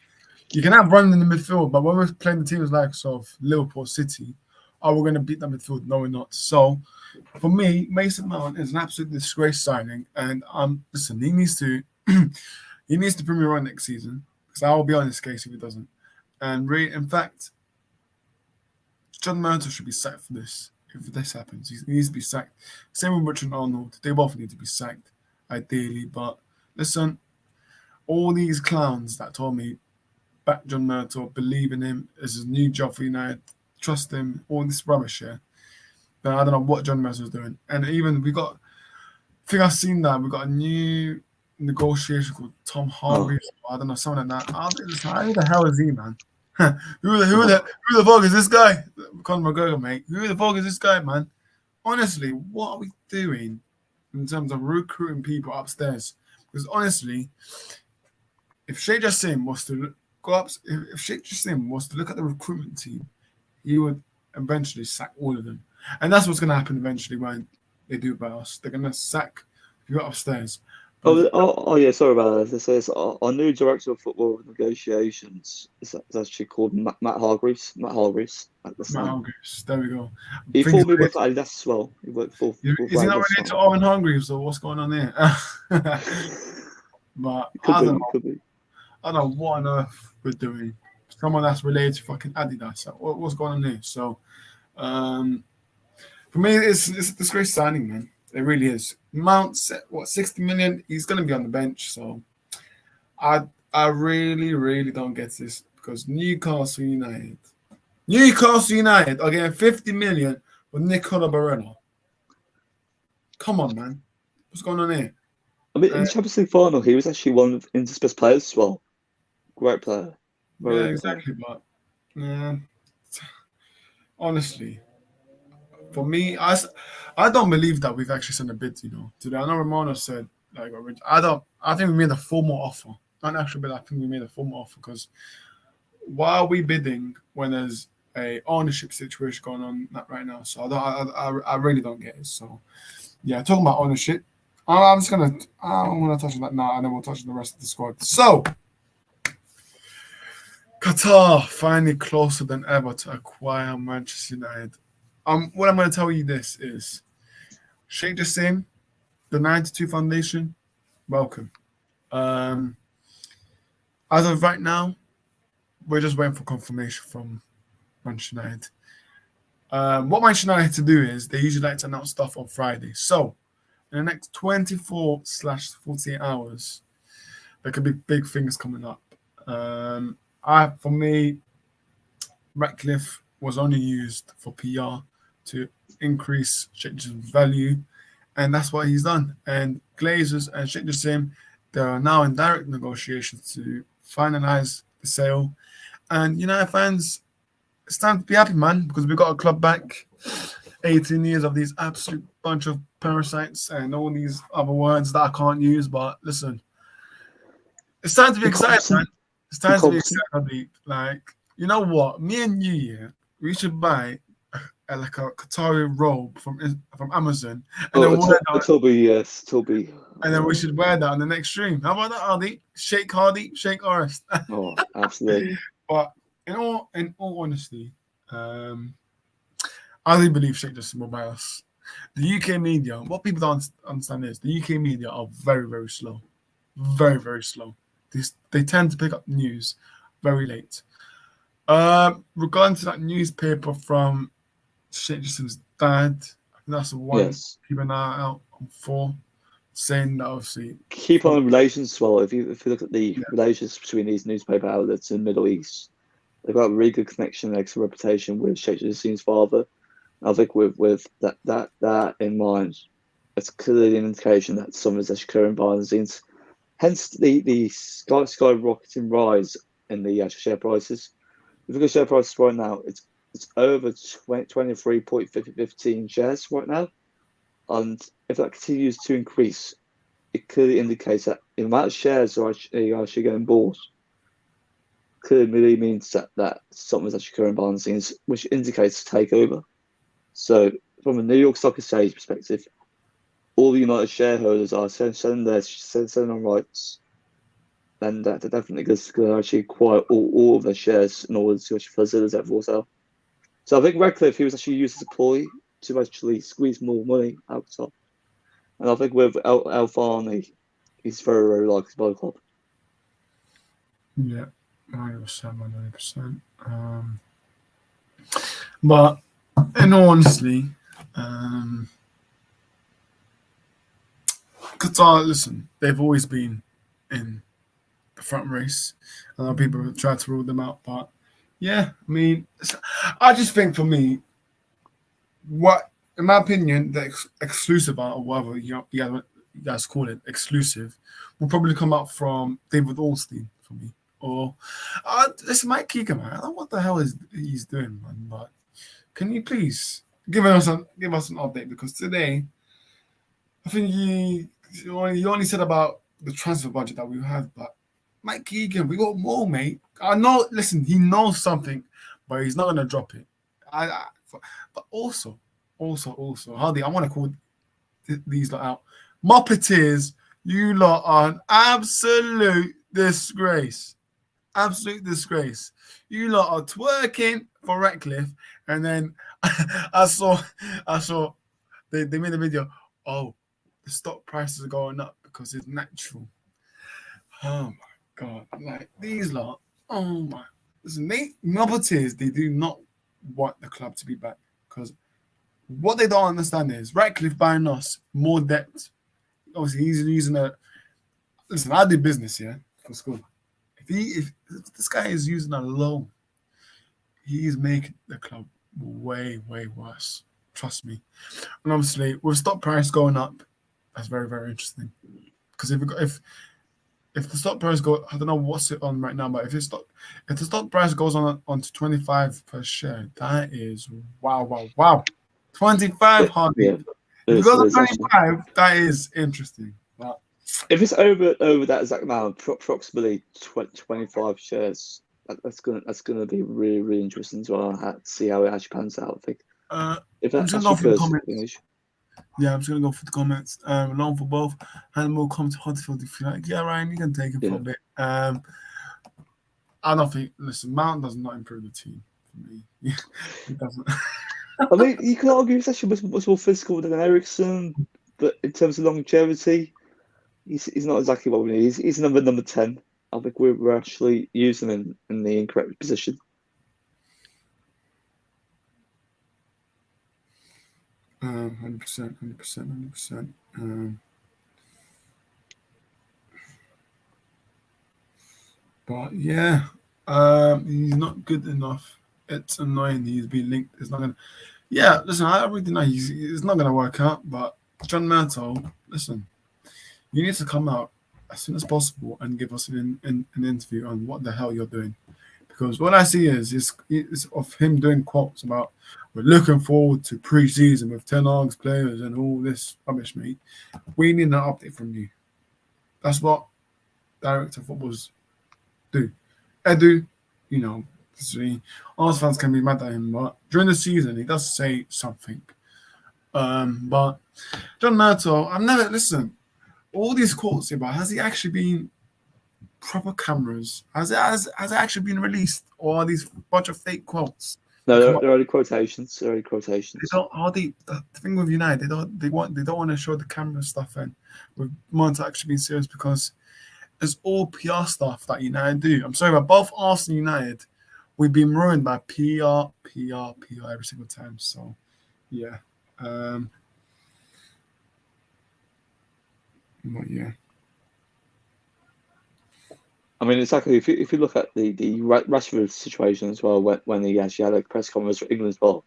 you can have running in the midfield, but when we're playing the teams like sort of Liverpool City, we're going to beat that midfield? No, we're not. So for me, Mason Mount is an absolute disgrace signing, and listen, he needs to he needs to Premier Run next season because I will be on his case if he doesn't. And in fact, John Murtaugh should be sacked for this. If this happens, he needs to be sacked. Same with Richard Arnold. They both need to be sacked, ideally. But listen, all these clowns that told me back John Murtaugh, believe in him, as his new job for United, trust him, all this rubbish here. Then I don't know what John Murtaugh is doing. And even I think I've seen that we got a new negotiation called Tom Oh, Hargreaves. I don't know, something like that. Who the hell is he, man? Who the fuck is this guy? Conor McGregor, mate. Who the fuck is this guy, man? Honestly, what are we doing in terms of recruiting people upstairs? Because honestly, if Sheikh Jassim was to go up, if Sheikh Jassim was to look at the recruitment team, he would eventually sack all of them. And that's what's going to happen eventually when they do by us. They're going to sack you upstairs. But yeah, sorry about that. This is our new director of football negotiations is actually called Matt Hargreaves. Matt Hargreaves at the Matt time. Hargreaves, there we go. He Things formerly worked for Adidas as well. He worked for is he not Adidas. related to Owen Hargreaves or what's going on here? But Could be, could be. I don't know what on earth we're doing. Someone that's related to fucking Adidas. What's going on here? So, for me, it's a disgrace signing, man. It really is. Mount, 60 million? He's going to be on the bench. So, I really, really don't get this because Newcastle United are getting 50 million for Nicola Barella. Come on, man. What's going on here? I mean, in the Champions League final, he was actually one of Inter's best players as well. Great player. Yeah, Very good player. exactly. But honestly, for me, I don't believe that we've actually sent a bid. Today I know Romano said like I think we made a formal offer. Not an actual bid. I think we made a formal offer because why are we bidding when there's a ownership situation going on that right now. So I really don't get it. So yeah, talking about ownership, I'm gonna touch on that now, and then we'll touch on the rest of the squad. So Qatar finally closer than ever to acquire Manchester United. What I'm gonna tell you this is Sheikh Jassim, the 92 Foundation, welcome. Um, as of right now, we're just waiting for confirmation from Manchester United. What Manchester United had to do is they usually like to announce stuff on Friday. So in the next 24/48 hours, there could be big things coming up. For me, Ratcliffe was only used for PR to increase Sheikh Jassim's value, and that's what he's done. And Glazers and Sheikh Jassim, they are now in direct negotiations to finalize the sale. And United fans, it's time to be happy, man, because we got a club back. 18 years of these absolute bunch of parasites and all these other words that I can't use. But listen, it's time to be excited, man. It's time to be excited, Hardeep. Like, you know what? Me and you, yeah, we should buy like a Qatari robe from Amazon, and then and then we should wear that on the next stream. How about that, Hardeep? Shake Orest. Oh, absolutely. But in all honesty, I do believe Sheikh Jassim will buy us. The UK media, what people don't understand is the UK media are very, very slow. Very, very slow. They tend to pick up news very late. Regarding to that newspaper from Sheikh Jassim's dad, I think that's the one. Yes. Keep an eye out for, saying that obviously. Keep on relations as well. If you look at the relations between these newspaper outlets in the Middle East, they've got a really good connection, excellent reputation with Sheikh Jassim's father. I think with that in mind, it's clearly an indication that something is actually occurring behind the scenes. Hence the skyrocketing rise in the actual share prices. If you look at share prices right now, it's over 23.15 shares right now. And if that continues to increase, it clearly indicates that the amount of shares are actually getting bought clearly means that something's actually occurring behind the scenes, which indicates a takeover. So from a New York Stock Exchange perspective, all the United shareholders are selling on rights, and that they're definitely going to actually acquire all of their shares in order to actually facilitate for sale. So I think Radcliffe, he was actually used as a ploy to actually squeeze more money out the top. And I think with El Fani, he's very, very liked by the club. Yeah, 100%. But in all honesty, Qatar, listen, they've always been in the front race. A lot of people have tried to rule them out, but yeah, I mean, I just think for me, in my opinion, the exclusive art, or whatever you guys call it, exclusive, will probably come out from David Ornstein for me. Or this Mike Keegan, man. I don't know what the hell he's doing, man. But can you please give us an update? Because today, I think you only said about the transfer budget that we have, but Mike Keegan, we got more, mate. I know. Listen, he knows something, but he's not gonna drop it. But also, Hardy, I want to call these lot out. Muppeteers, you lot are an absolute disgrace. Absolute disgrace. You lot are twerking for Ratcliffe, and then I saw they made a video. Oh, the stock prices are going up because it's natural. Oh my god! Like these lot. Oh my! Listen, Muppeteers, they do not want the club to be back because what they don't understand is Ratcliffe buying us more debt. Obviously, he's using a. Listen, I do business here for school. If this guy is using a loan, he is making the club way, way worse. Trust me. And obviously, with stock price going up, that's very, very interesting. Because if the stock price goes, I don't know what's it on right now, but if the stock price goes on to 25 per share, that is wow. 25 Hardy. Yeah, if it goes on 25, that is interesting. But if it's over that exact amount, approximately 25 shares, that's gonna be really really interesting as well. To see how it actually pans out. I think if I'm that just gonna go actually for the goes to comments. finish. Yeah, I'm just gonna go for the comments. Long for both. And we'll come to Huddersfield if you like. Yeah, Ryan, you can take it for a bit. I don't think. Listen, Mount does not improve the team for me. It doesn't. I mean, you could argue it's actually much more physical than Ericsson, but in terms of longevity, he's not exactly what we need. He's number 10. I think we're actually using him in the incorrect position. 100%, 100%, 100%. But yeah, he's not good enough. It's annoying. He's been linked. It's not gonna. Yeah, listen, I already know it's not gonna work out. But John Murtough, listen, you need to come out as soon as possible and give us an interview on what the hell you're doing. Because what I see is of him doing quotes about we're looking forward to pre-season with 10 Args players and all this rubbish, mate. We need an update from you. That's what director of footballs do. Edu, you know, Arsenal fans can be mad at him, but during the season he does say something. But John Murtough, I've never listened. All these quotes about has he actually been proper cameras? Has it actually been released, or are these bunch of fake quotes? No, Come on. they're only quotations. They're only They quotations. don't. Hardeep, the thing with United, they don't want to show the camera stuff and with Murtough actually being serious because it's all PR stuff that United do. I'm sorry, but both Arsenal and United, we've been ruined by PR every single time. So, yeah. But yeah. I mean, exactly. If you look at the Rashford situation as well, when he actually had a press conference for England as well,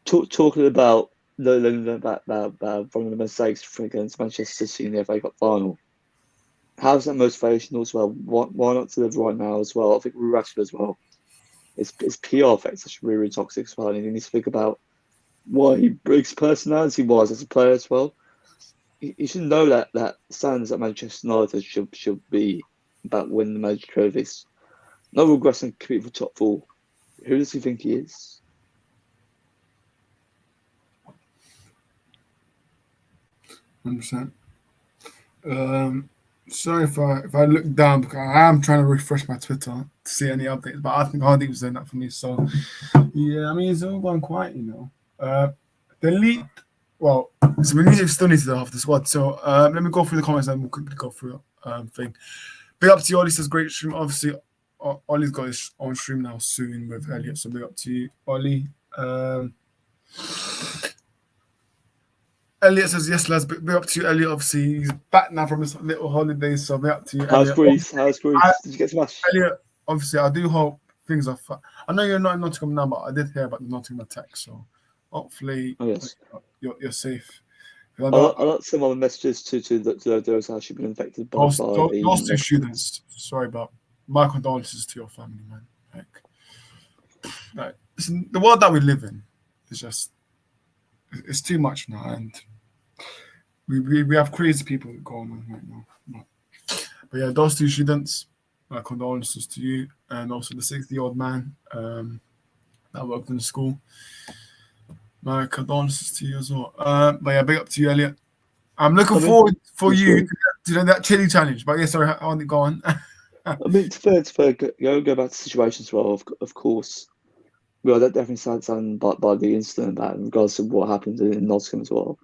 talking about about one of the mistakes against Manchester City in the FA Cup final. How's that motivational as well? Why not deliver right now as well? I think with Rashford as well. His PR effects actually really, really toxic as well. And you need to think about what his personality was as a player as well. You should know that standards at Manchester United should be about winning the major trophies. No regressing compete for top four. Who does he think he is? 100%. Sorry if I look down because I am trying to refresh my Twitter to see any updates, but I think Hardeep was doing that for me. So yeah, I mean it's all gone quiet, you know. The lead. Well, so we still need to do half the squad. So let me go through the comments and we'll quickly go through thing. Big up to you, Ollie says great stream. Obviously, Ollie's got his own stream now soon with Elliot. So big up to you, Ollie. Elliot says yes, lads. Big up to you, Elliot. Obviously, he's back now from his little holidays. So big up to you, How's Elliot. Greece? How's Greece? Did you get smashed? Elliot, obviously, I do hope things are. I know you're not in Nottingham now, but I did hear about the Nottingham attack. So hopefully, Oh yes. you're safe. I like some other messages to those who actually been infected by Those the two students. Sorry, but my condolences to your family, man. Like listen, the world that we live in is just it's too much now, and we have crazy people going on right now. But yeah, those two students, my condolences to you, and also the 60-year-old man that worked in the school. My condolences to you as well. But yeah, big up to you, Elliot. I'm looking forward for you to that chili challenge. But yeah, sorry, I want to go on. I mean, it's fair. Go back to situations as well. Of course, well, that definitely sounds by the incident that in regards to what happened in Nottingham as well.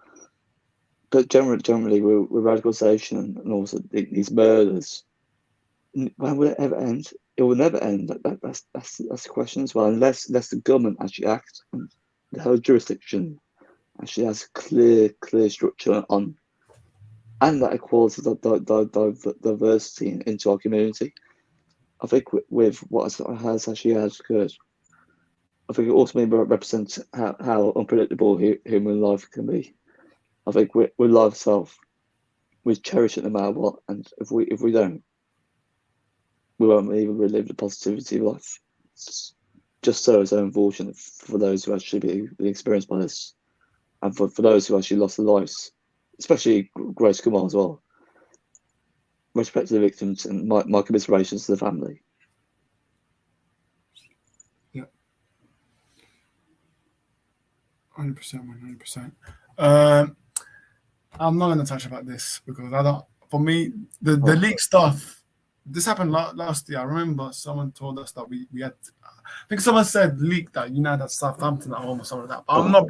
But generally, with radicalisation and also these murders, when will it ever end? It will never end. That's the question as well. Unless the government actually acts and the whole jurisdiction actually has a clear structure on and that equality, diversity into our community. I think with what has actually occurred, I think it ultimately represents how unpredictable human life can be. I think with life itself, we cherish it no matter what, and if we don't, we won't even relive the positivity of life. It's just so unfortunate for those who actually be experienced by this, and for those who actually lost their lives, especially Grace Kumar as well. Respect to the victims and my commiserations to the family. 100%, man, 100%. I'm not gonna touch about this because I don't. For me, the Oh, league stuff. This happened last year. I remember someone told us that we had. I think someone said leak that United had Southampton at home or something like that. But no.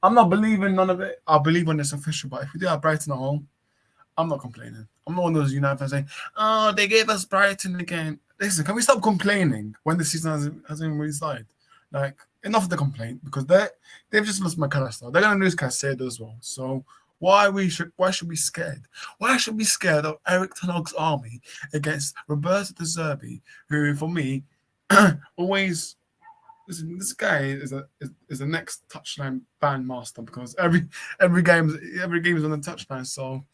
I'm not believing none of it. I believe when it's official. But if we do have Brighton at home, I'm not complaining. I'm not one of those United fans saying, "Oh, they gave us Brighton again." Listen, can we stop complaining when the season hasn't really started? Like, enough of the complaint because they've just lost McAllister. They're gonna lose Caicedo as well. So why should we be scared? Why should we be scared of Eric Ten Hag's army against Roberto De Zerbi, who for me always listen, this guy is the next touchline ban master because every game is on the touchline. So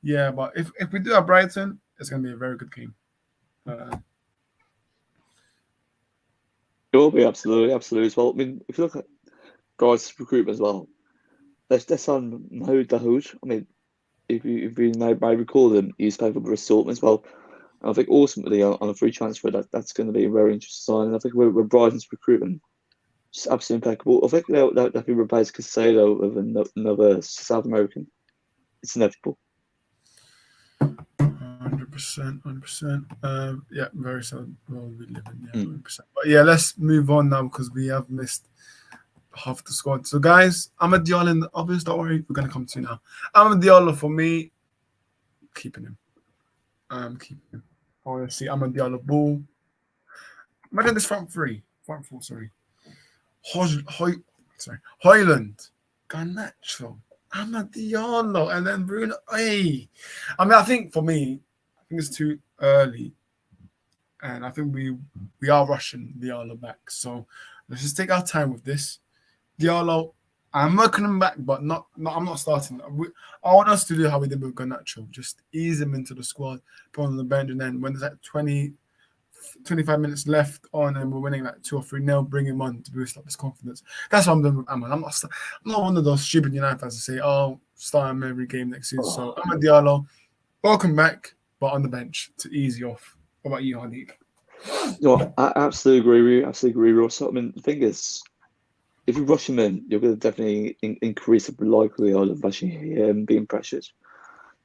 yeah, but if we do have Brighton, it's gonna be a very good game. It will be absolutely as well. I mean, if you look at guys' recruitment as well, let's on Mahoud Dahoud. I mean, if you may recall them, he's played for Bristol Dortmund as well. And I think ultimately on a free transfer, that's going to be a very interesting sign. And I think with Brighton's recruitment, just absolutely impeccable. I think they'll definitely replace Casado with another South American. It's inevitable. 100%, 100%. Yeah, very sad world we live in. Yeah, 100%. But yeah, let's move on now because we have missed half the squad. So guys, Amad Diallo in the obvious. Don't worry, we're gonna come to you now. Amad Diallo for me, keeping him. Keeping him. I want to see Amad Diallo ball. Imagine this front four. Sorry, Hoyland, Garnacho, Amad Diallo, and then Bruno. Hey, I mean, I think for me, I think it's too early, and I think we are rushing Diallo back. So let's just take our time with this. Diallo, I'm working him back, but not. I'm not starting. I want us to do how we did with Garnacho. Just ease him into the squad, put him on the bench, and then when there's like 25 minutes left on and we're winning like 2 or 3-0, bring him on to boost up his confidence. That's what I'm doing with Amad. I'm not one of those stupid United fans to say, "Oh, start him every game next season." So Amad Diallo, welcome back, but on the bench to ease you off. What about you, Hardeep? No, I absolutely agree with you. Absolutely agree, Ross. I mean, the thing is, if you rush him in, you're going to definitely increase the likelihood of actually him being pressured.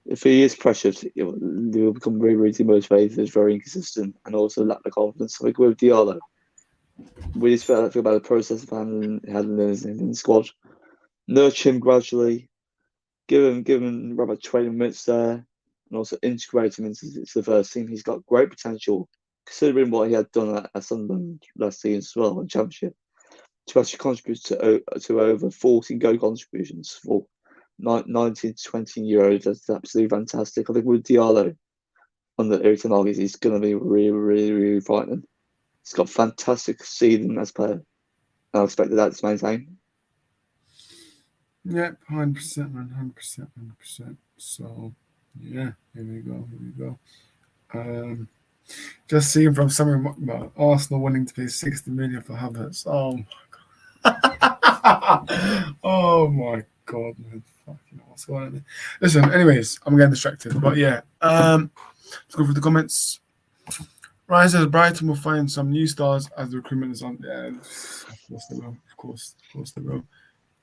If he is pressured, he'll become really demotivated, very inconsistent, and also lack the confidence. Like with Diallo, we just felt about the process of handling in the squad. Nurture him gradually, give him about 20 minutes there, and also integrate him into the first team. He's got great potential, considering what he had done at Sunderland last season as well in Championship, to actually contribute to over 40 goal contributions for 19 to 20 euros. That's absolutely fantastic. I think with Diallo on the Eric Ten Hag, he's going to be really frightening. He's got fantastic season as a player. I expected that to maintain. Yep, 100%, man, 100%. So, yeah, here we go. Just seeing from something about Arsenal wanting to pay 60 million for Havertz. Oh my god. Oh my god, man. Fucking what's going on there? Listen, anyways, I'm getting distracted. But yeah, let's go through the comments. Ryan says Brighton will find some new stars as the recruitment is on. Yeah, of course they will. Of course they will.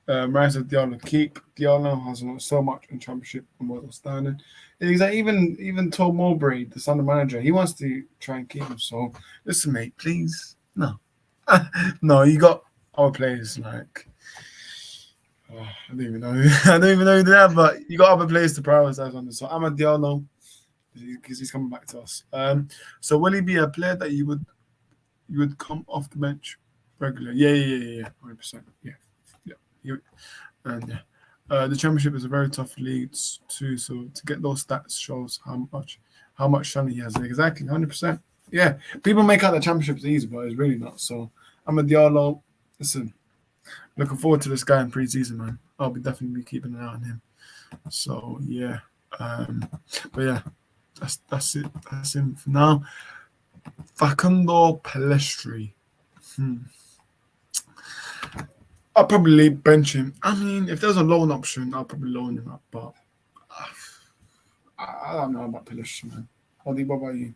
Ryan says Diallo keep. Diallo has learned so much in Championship and was outstanding. He's like even told Mowbray, the Sunday manager, he wants to try and keep him. So listen, mate, please. No. No, you got our players like I don't even know. I don't even know who they are, but you got other players to prioritize on this. So Amad Diallo, because he's coming back to us. So will he be a player that you would come off the bench regularly? Yeah, 100%. Yeah. And yeah. The Championship is a very tough league too. So to get those stats shows how much shine he has. Exactly, 100%. Yeah, people make out the Championship's easy, but it's really not. So Amad Diallo, listen, looking forward to this guy in pre-season, man. I'll be definitely keeping an eye on him. So yeah, but yeah, that's it. That's him for now. Facundo Pelestri. I'll probably bench him. I mean, if there's a loan option, I'll probably loan him up. But I don't know about Pelestri, man. What about you?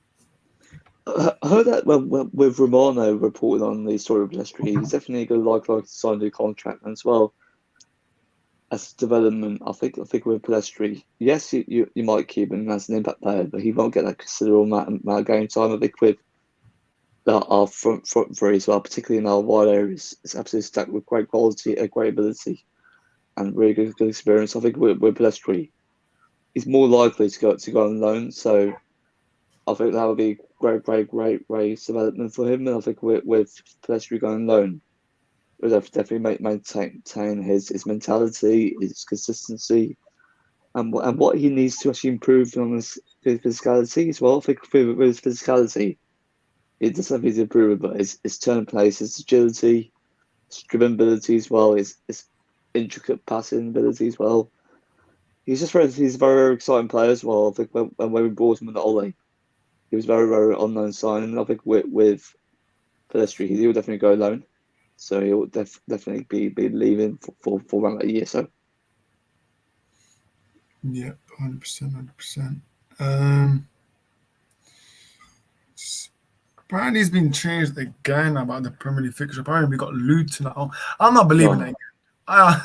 I heard that with Romano reporting on the story of Leicester, he's definitely going to like to sign a new contract as well. as development, I think with Pedestri, yes, you might keep him as an impact player, but he won't get that considerable amount of game time. I think with our front three as well, particularly in our wide areas, it's absolutely stacked with great quality, great ability, and really good experience. I think with Pedestri, he's more likely to go on loan, so I think that would be great development for him. And I think with Pedestri going on loan, would definitely maintain his mentality, his consistency, and what he needs to actually improve on his physicality as well. I think with his physicality, it does have his improvement, but his turn plays, his agility, his driven ability as well, his intricate passing ability as well. He's a very exciting player as well. I think when we brought him in the Ole, he was very unknown signing. I think with Pedestri, he will definitely go alone. So he will definitely be leaving for around a year. So Yeah, 100%. Um, apparently, it's been changed again about the Premier League fixture. Apparently, we got Luton now. I'm not believing it. I'm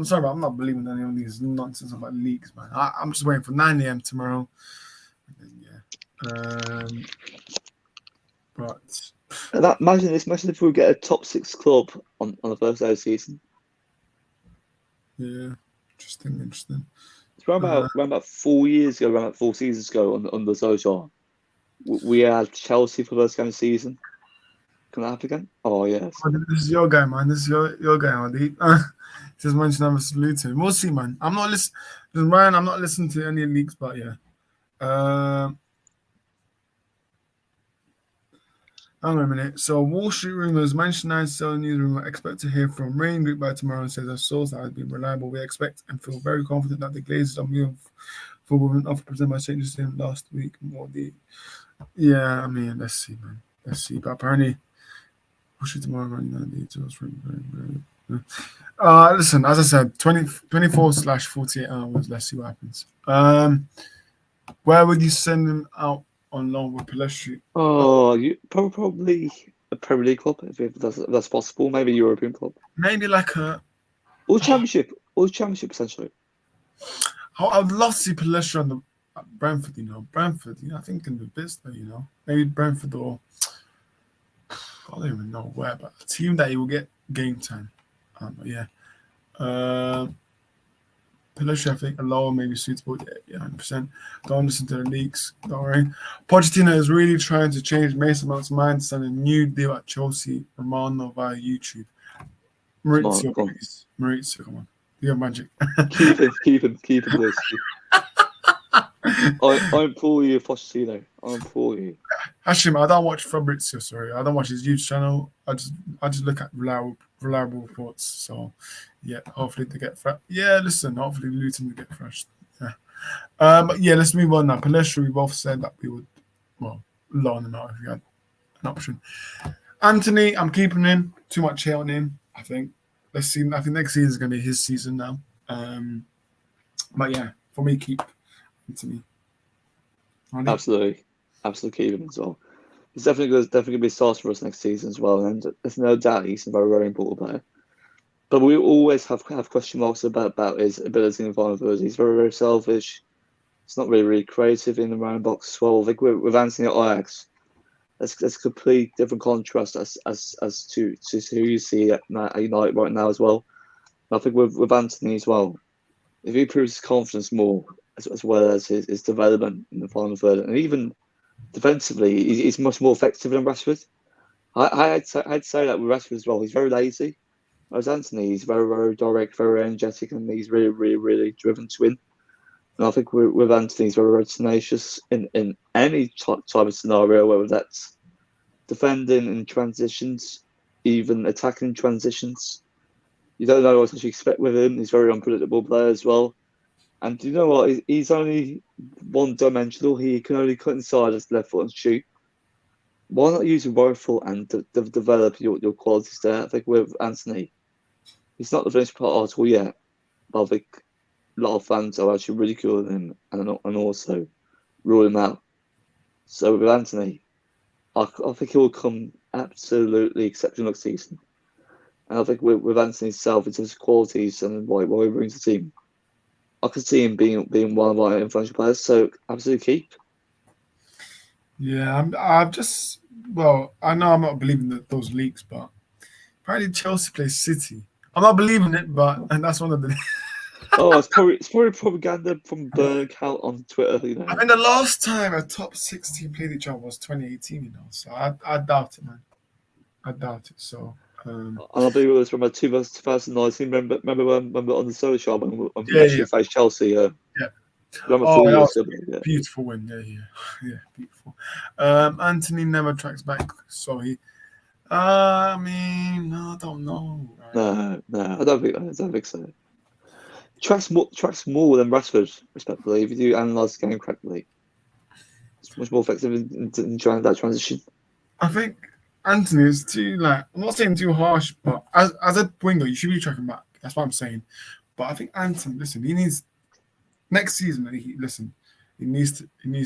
sorry, but I'm not believing any of these nonsense about leagues, man. I'm just waiting for 9 a.m. tomorrow. Yeah. But imagine this. Imagine if we get a top 6 club on the first day of the season. yeah, interesting. It's around about 4 years ago, around about 4 seasons ago on the social. We had Chelsea for the first game of the season. Can that happen again? Oh yes. This is your guy, man. This is your guy, Hardeep. Just mentioned I'm saluting. We'll see, man. I'm not listening to any leaks, but yeah. Hang on a minute. So Wall Street rumors, Manchester United selling news rumor. Expect to hear from Rain Group by tomorrow and says a source that has been reliable. We expect and feel very confident that the Glazers are moving for women offer presented by St. Lucie last week. Yeah, I mean, let's see, man. Let's see. But apparently, push it tomorrow. Details. Listen, as I said, 24/48 hours. Let's see what happens. Where would you send him out on loan with Pelestri? Oh, you probably a Premier League club if that's possible. Maybe a European club. Maybe like a Or championship essentially. I'd love to see Pelestri on the Brentford. Brentford. I think in the business. Maybe Brentford or I don't even know where, but a team that he will get game time. Yeah. Pelestri, I think, alone maybe suitable. Yeah, 100%. Don't listen to the leaks. Don't worry. Pochettino is really trying to change Mason Mount's mind, signing a new deal at Chelsea. Romano via YouTube. Maurizio, please. Maurizio, come on. Do your magic. Keep him, please. I'm for you, Pochettino. I'm for you. Actually, I don't watch Fabrizio. Sorry, I don't watch his YouTube channel. I just look at reliable reports. So, yeah, hopefully they get fresh. Yeah, listen, hopefully Luton will get fresh. Yeah. But yeah, let's move on now. Pelestri, we both said that we would, loan him out if we had an option. Anthony, I'm keeping him. Too much hate on him. I think. Let's see. I think next season is going to be his season now. But yeah, for me, keep Anthony. Absolutely keep him as well. He's definitely going to be a starter for us next season as well, and there's no doubt he's a very important player. But we always have question marks about his ability in the final third. He's very selfish. He's not really creative in the round box as well. I think with Anthony at Ajax, that's a complete different contrast as to who you see at United right now as well. And I think with Anthony as well, if he proves his confidence more as well as his development in the final third, and even defensively, he's much more effective than Rashford. I'd say that with Rashford as well. He's very lazy. Whereas Anthony, he's very direct, very energetic, and he's really driven to win. And I think with Anthony, he's very tenacious in any type of scenario, whether that's defending in transitions, even attacking transitions. You don't know what to expect with him. He's a very unpredictable player as well. And you know what? He's only one-dimensional. He can only cut inside his left foot and shoot. Why not use your right foot and develop your qualities there? I think with Anthony, he's not the finished article yet, but I think a lot of fans are actually ridiculing him and also rule him out. So with Anthony, I think he will come absolutely exceptional next season. And I think with Anthony himself, in terms of qualities and what he brings to the team, I could see him being one of our influential players. So absolutely keep. Yeah, I'm just I know I'm not believing those leaks, but apparently Chelsea plays City. I'm not believing it, and that's one of the. Oh, it's probably propaganda from burn account on Twitter. You I know. mean, the last time a top 6 team played each other was 2018. So I doubt it, man. I doubt it. So. And I believe it was from 2019. Remember when we were on the solo show when we Yeah. actually faced Chelsea? Yeah. Remember Oh, 4 years that ago. was Yeah. a beautiful win. Yeah, beautiful. Anthony never tracks back, so he. I mean, I don't know. Right? No, I don't think so. Tracks more than Rashford, respectfully. If you do analyse the game correctly, it's much more effective in trying that transition. I think Anthony is too I'm not saying too harsh, but as a winger, you should be tracking back. That's what I'm saying. But I think Anthony, listen, he needs next season. He needs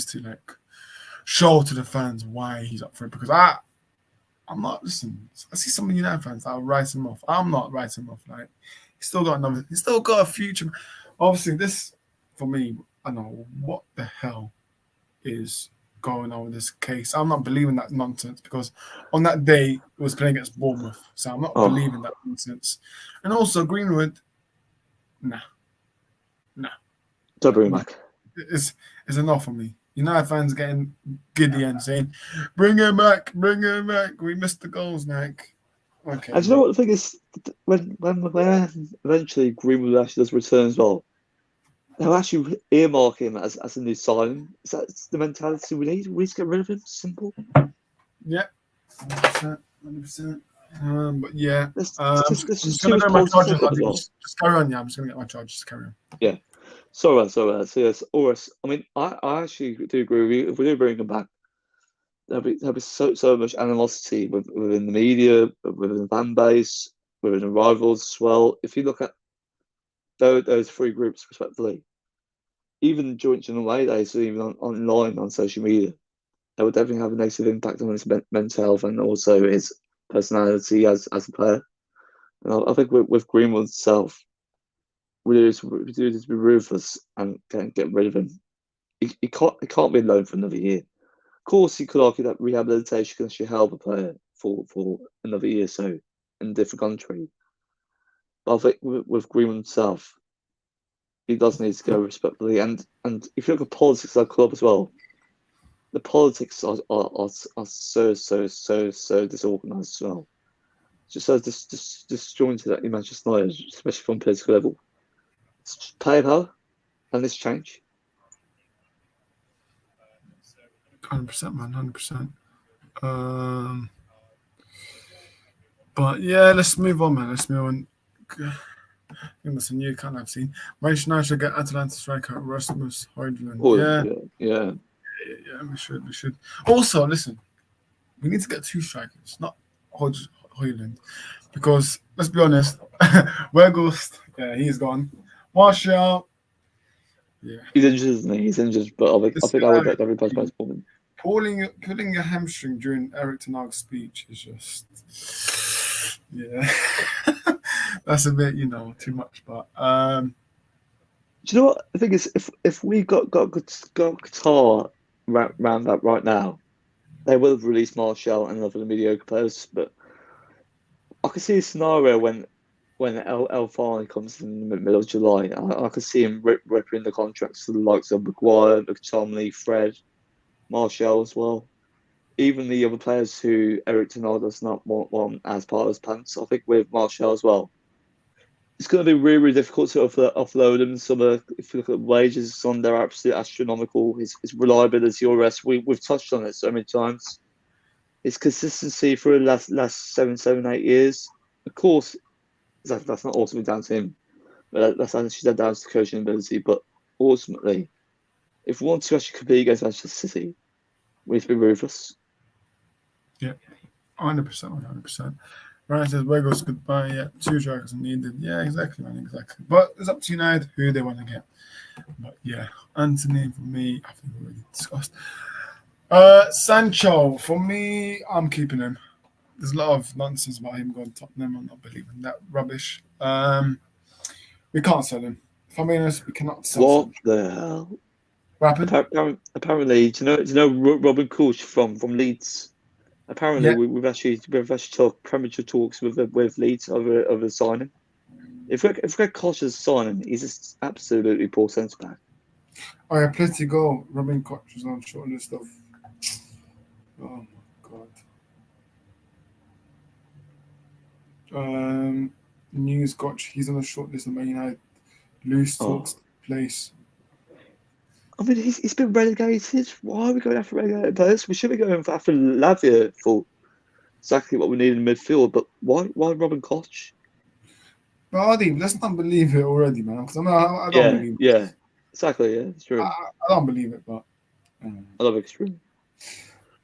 to show to the fans why he's up for it because I'm not listen. I see some of the United fans that will write him off. I'm not writing him off. He's still got a future. Obviously, this for me, I know what the hell is going on with this case. I'm not believing that nonsense because on that day it was playing against Bournemouth, so I'm not believing that nonsense. And also Greenwood, nah. Don't bring him back. It's enough for me. United fans getting giddy and saying, "Bring him back, bring him back. We missed the goals, Nick." Okay. And do you know what the thing is? When eventually Greenwood actually does return as well, they'll actually earmark him as a new signing. Is that the mentality we need? We need to get rid of him. Simple. Yeah, 100%. But yeah, There's I'm just just too gonna much go my politics charges. in it as well. Just carry on. Yeah, I'm just gonna get my charges. Just carry on. Yeah. So yes, Oris. I mean, I actually do agree with you. If we do bring him back, there'll be so much animosity within the media, within the fan base, within the rivals as well. If you look at those three groups respectively, even during the away days, or even online on social media, that would definitely have a negative impact on his mental health and also his personality as a player. And I think with Greenwood himself, we do this to be ruthless and get rid of him. He can't be alone for another year. Of course, you could argue that rehabilitation can actually help a player for another year or so in a different country. But I think with Greenwood himself, he does need to go respectfully. And if you look at politics at our club as well, the politics are so disorganized as well. Just so disjointed at Manchester United, especially from political level. It's just player power and this change. 100%, man. 100%. But yeah, let's move on, man. Let's move on. I think that's a new kind I've seen. Manchester United should get Atalanta striker Rasmus Højlund. Oh, Yeah, we should. Also, listen, we need to get 2 strikers, not Højlund, because let's be honest, Weghorst, he's gone. Martial, yeah, he's injured, isn't he? He's injured, but I think that would get every place for him. pulling a hamstring during Eric Ten Hag's speech is just, yeah, that's a bit, too much. But do you know what the thing is? If we got Qatar round that right now, they will have released Martial and other mediocre players. But I could see a scenario when El finally comes in the middle of July. I could see him ripping the contracts to the likes of Maguire, McTominay, Fred, Martial as well. Even the other players who Eric Ten Hag does not want as part of his plans. I think with Martial as well, it's going to be really, really difficult to offload him. If you look at wages on, they're absolutely astronomical. His reliability or rest, we've touched on it so many times. His consistency for the last 8 years. Of course, that's not ultimately down to him, but that's actually down to coaching ability. But ultimately, if we want to actually compete against Manchester City, we need to be ruthless. yeah, 100%, 100%. Ryan says Weghorst goodbye. Yeah, 2 strikers are needed. Yeah, exactly, man, exactly. But it's up to United who they want to get. But yeah, Anthony for me, I think we already discussed. Sancho for me, I'm keeping him. there's a lot of nonsense about him going to Tottenham. I'm not believing that rubbish. We can't sell him. If I'm being honest, we cannot sell What him. the hell? What happened? Apparently, do you know Robin Koch from Leeds? Apparently, Yeah. we've actually talked premature talks with Leeds over the signing. If we get Koch as a signing, he's just absolutely poor centre back. Oh yeah, plenty go. Robin Koch is on short list of. Oh my god. News Koch, he's on the short list of Man United. Loose talks Oh, place. I mean, he's been relegated. Why are we going after relegated players? We should be going after Lavia for exactly what we need in midfield. But why Robin Koch? But Hardeep, let's not believe it already, man. Because I don't Yeah, believe it. yeah, exactly. Yeah, it's I, true. I don't believe it, but. I love it. It's true.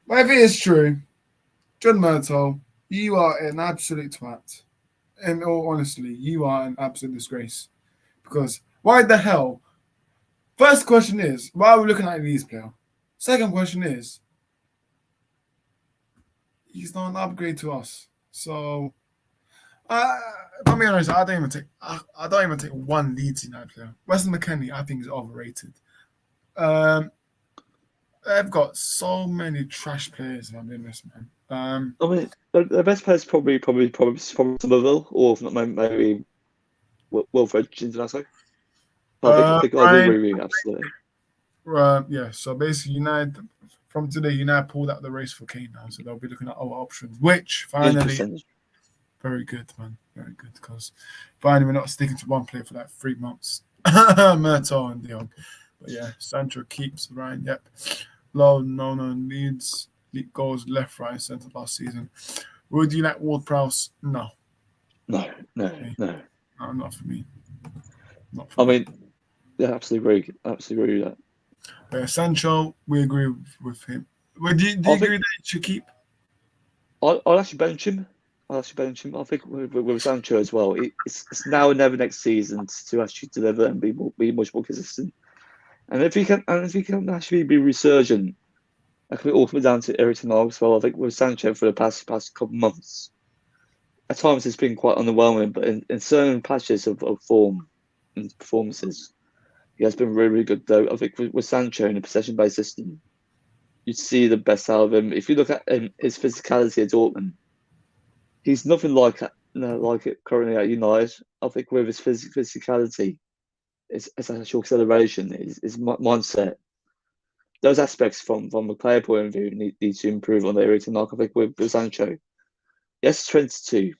But if it is true, John Murtaugh, you are an absolute twat. In all honesty, you are an absolute disgrace. Because why the hell? First question is, why are we looking at these player? Second question is, he's not an upgrade to us. So, if I'm being honest, I don't even take one Leeds United player. Weston McKennie, I think, is overrated. They've got so many trash players. If I'm being honest, man. I mean, the best player is probably Somerville, or if not, maybe Wilfred International. I think I Ryan, agree with you absolutely. yeah. So basically, United from today, United pulled out the race for Kane now, so they'll be looking at other options. Which finally, 100%. very good, man, very good. Because finally, we're not sticking to one player for like 3 months. Murtaugh and Dion. But yeah, Sancho keeps Ryan. Yep. Low, no needs goals left, right, centre last season. Would you like Ward Prowse? No. No, Okay. no. No, not for me. Not for I me. mean, yeah, absolutely agree. Absolutely agree with that. Sancho, we agree with him. Do you agree that he should keep? I'll actually bench him. I think with Sancho as well. It's now or never next season to actually deliver and be much more consistent. And if he can actually be resurgent, that can all come down to Eric Ten Hag as well. I think with Sancho for the past couple of months, at times it's been quite underwhelming, but in certain patches of form and performances, he has been really, really good. Though I think with Sancho in a possession-based system, you see the best out of him. If you look at his physicality at Dortmund, he's nothing like it currently at United. I think with his physicality, his actual acceleration, his mindset, those aspects from a player point of view need to improve on their written. I think with Sancho, yes, 22,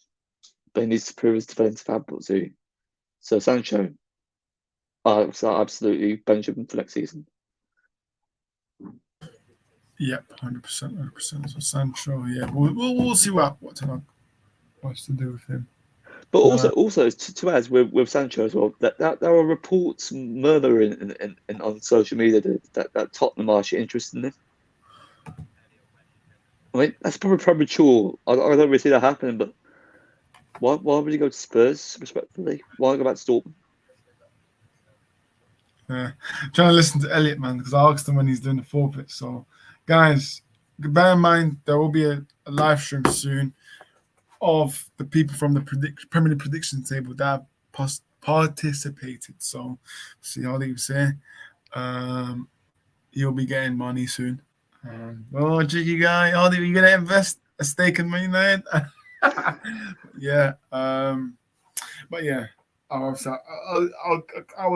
but he needs to prove his defensive ability too. So Sancho, I absolutely bench him for next season. Yep, 100%, 100%. So Sancho, yeah, we'll see what Ten Hag wants to do with him. But also to add with Sancho as well, that there are reports murmuring on social media that Tottenham are actually interested in him. I mean, that's probably premature. I don't really see that happening, but why would he go to Spurs, respectfully? Why go back to Dortmund? Yeah, trying to listen to Elliot, man, because I asked him when he's doing the forfeit. So, guys, bear in mind there will be a live stream soon of the people from the Premier League prediction table that have participated. So, see how they say. You'll be getting money soon. Cheeky guy, are you gonna invest a stake in Man United? Yeah. But yeah, I'll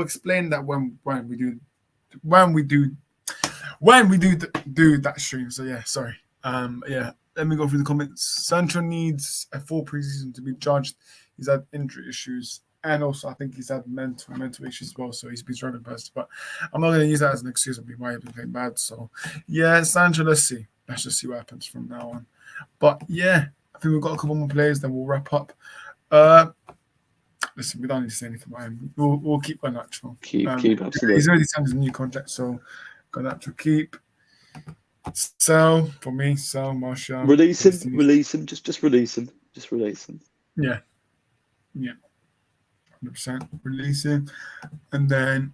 explain that when we do that stream. So yeah, sorry. Yeah. Let me go through the comments. Sancho needs a full preseason to be judged. He's had injury issues, and also I think he's had mental issues as well. So he's been struggling first. But I'm not going to use that as an excuse of why he's been playing bad. So yeah, Sancho. Let's see. Let's just see what happens from now on. But yeah, I think we've got a couple more players. Then we'll wrap up. Listen, we don't need to say anything about him. We'll keep Garnacho. Keep absolutely. He's already signed his new contract, so Garnacho keep. Sell for me. Sell Martial. Release him. Just release him. Yeah. 100% release him, and then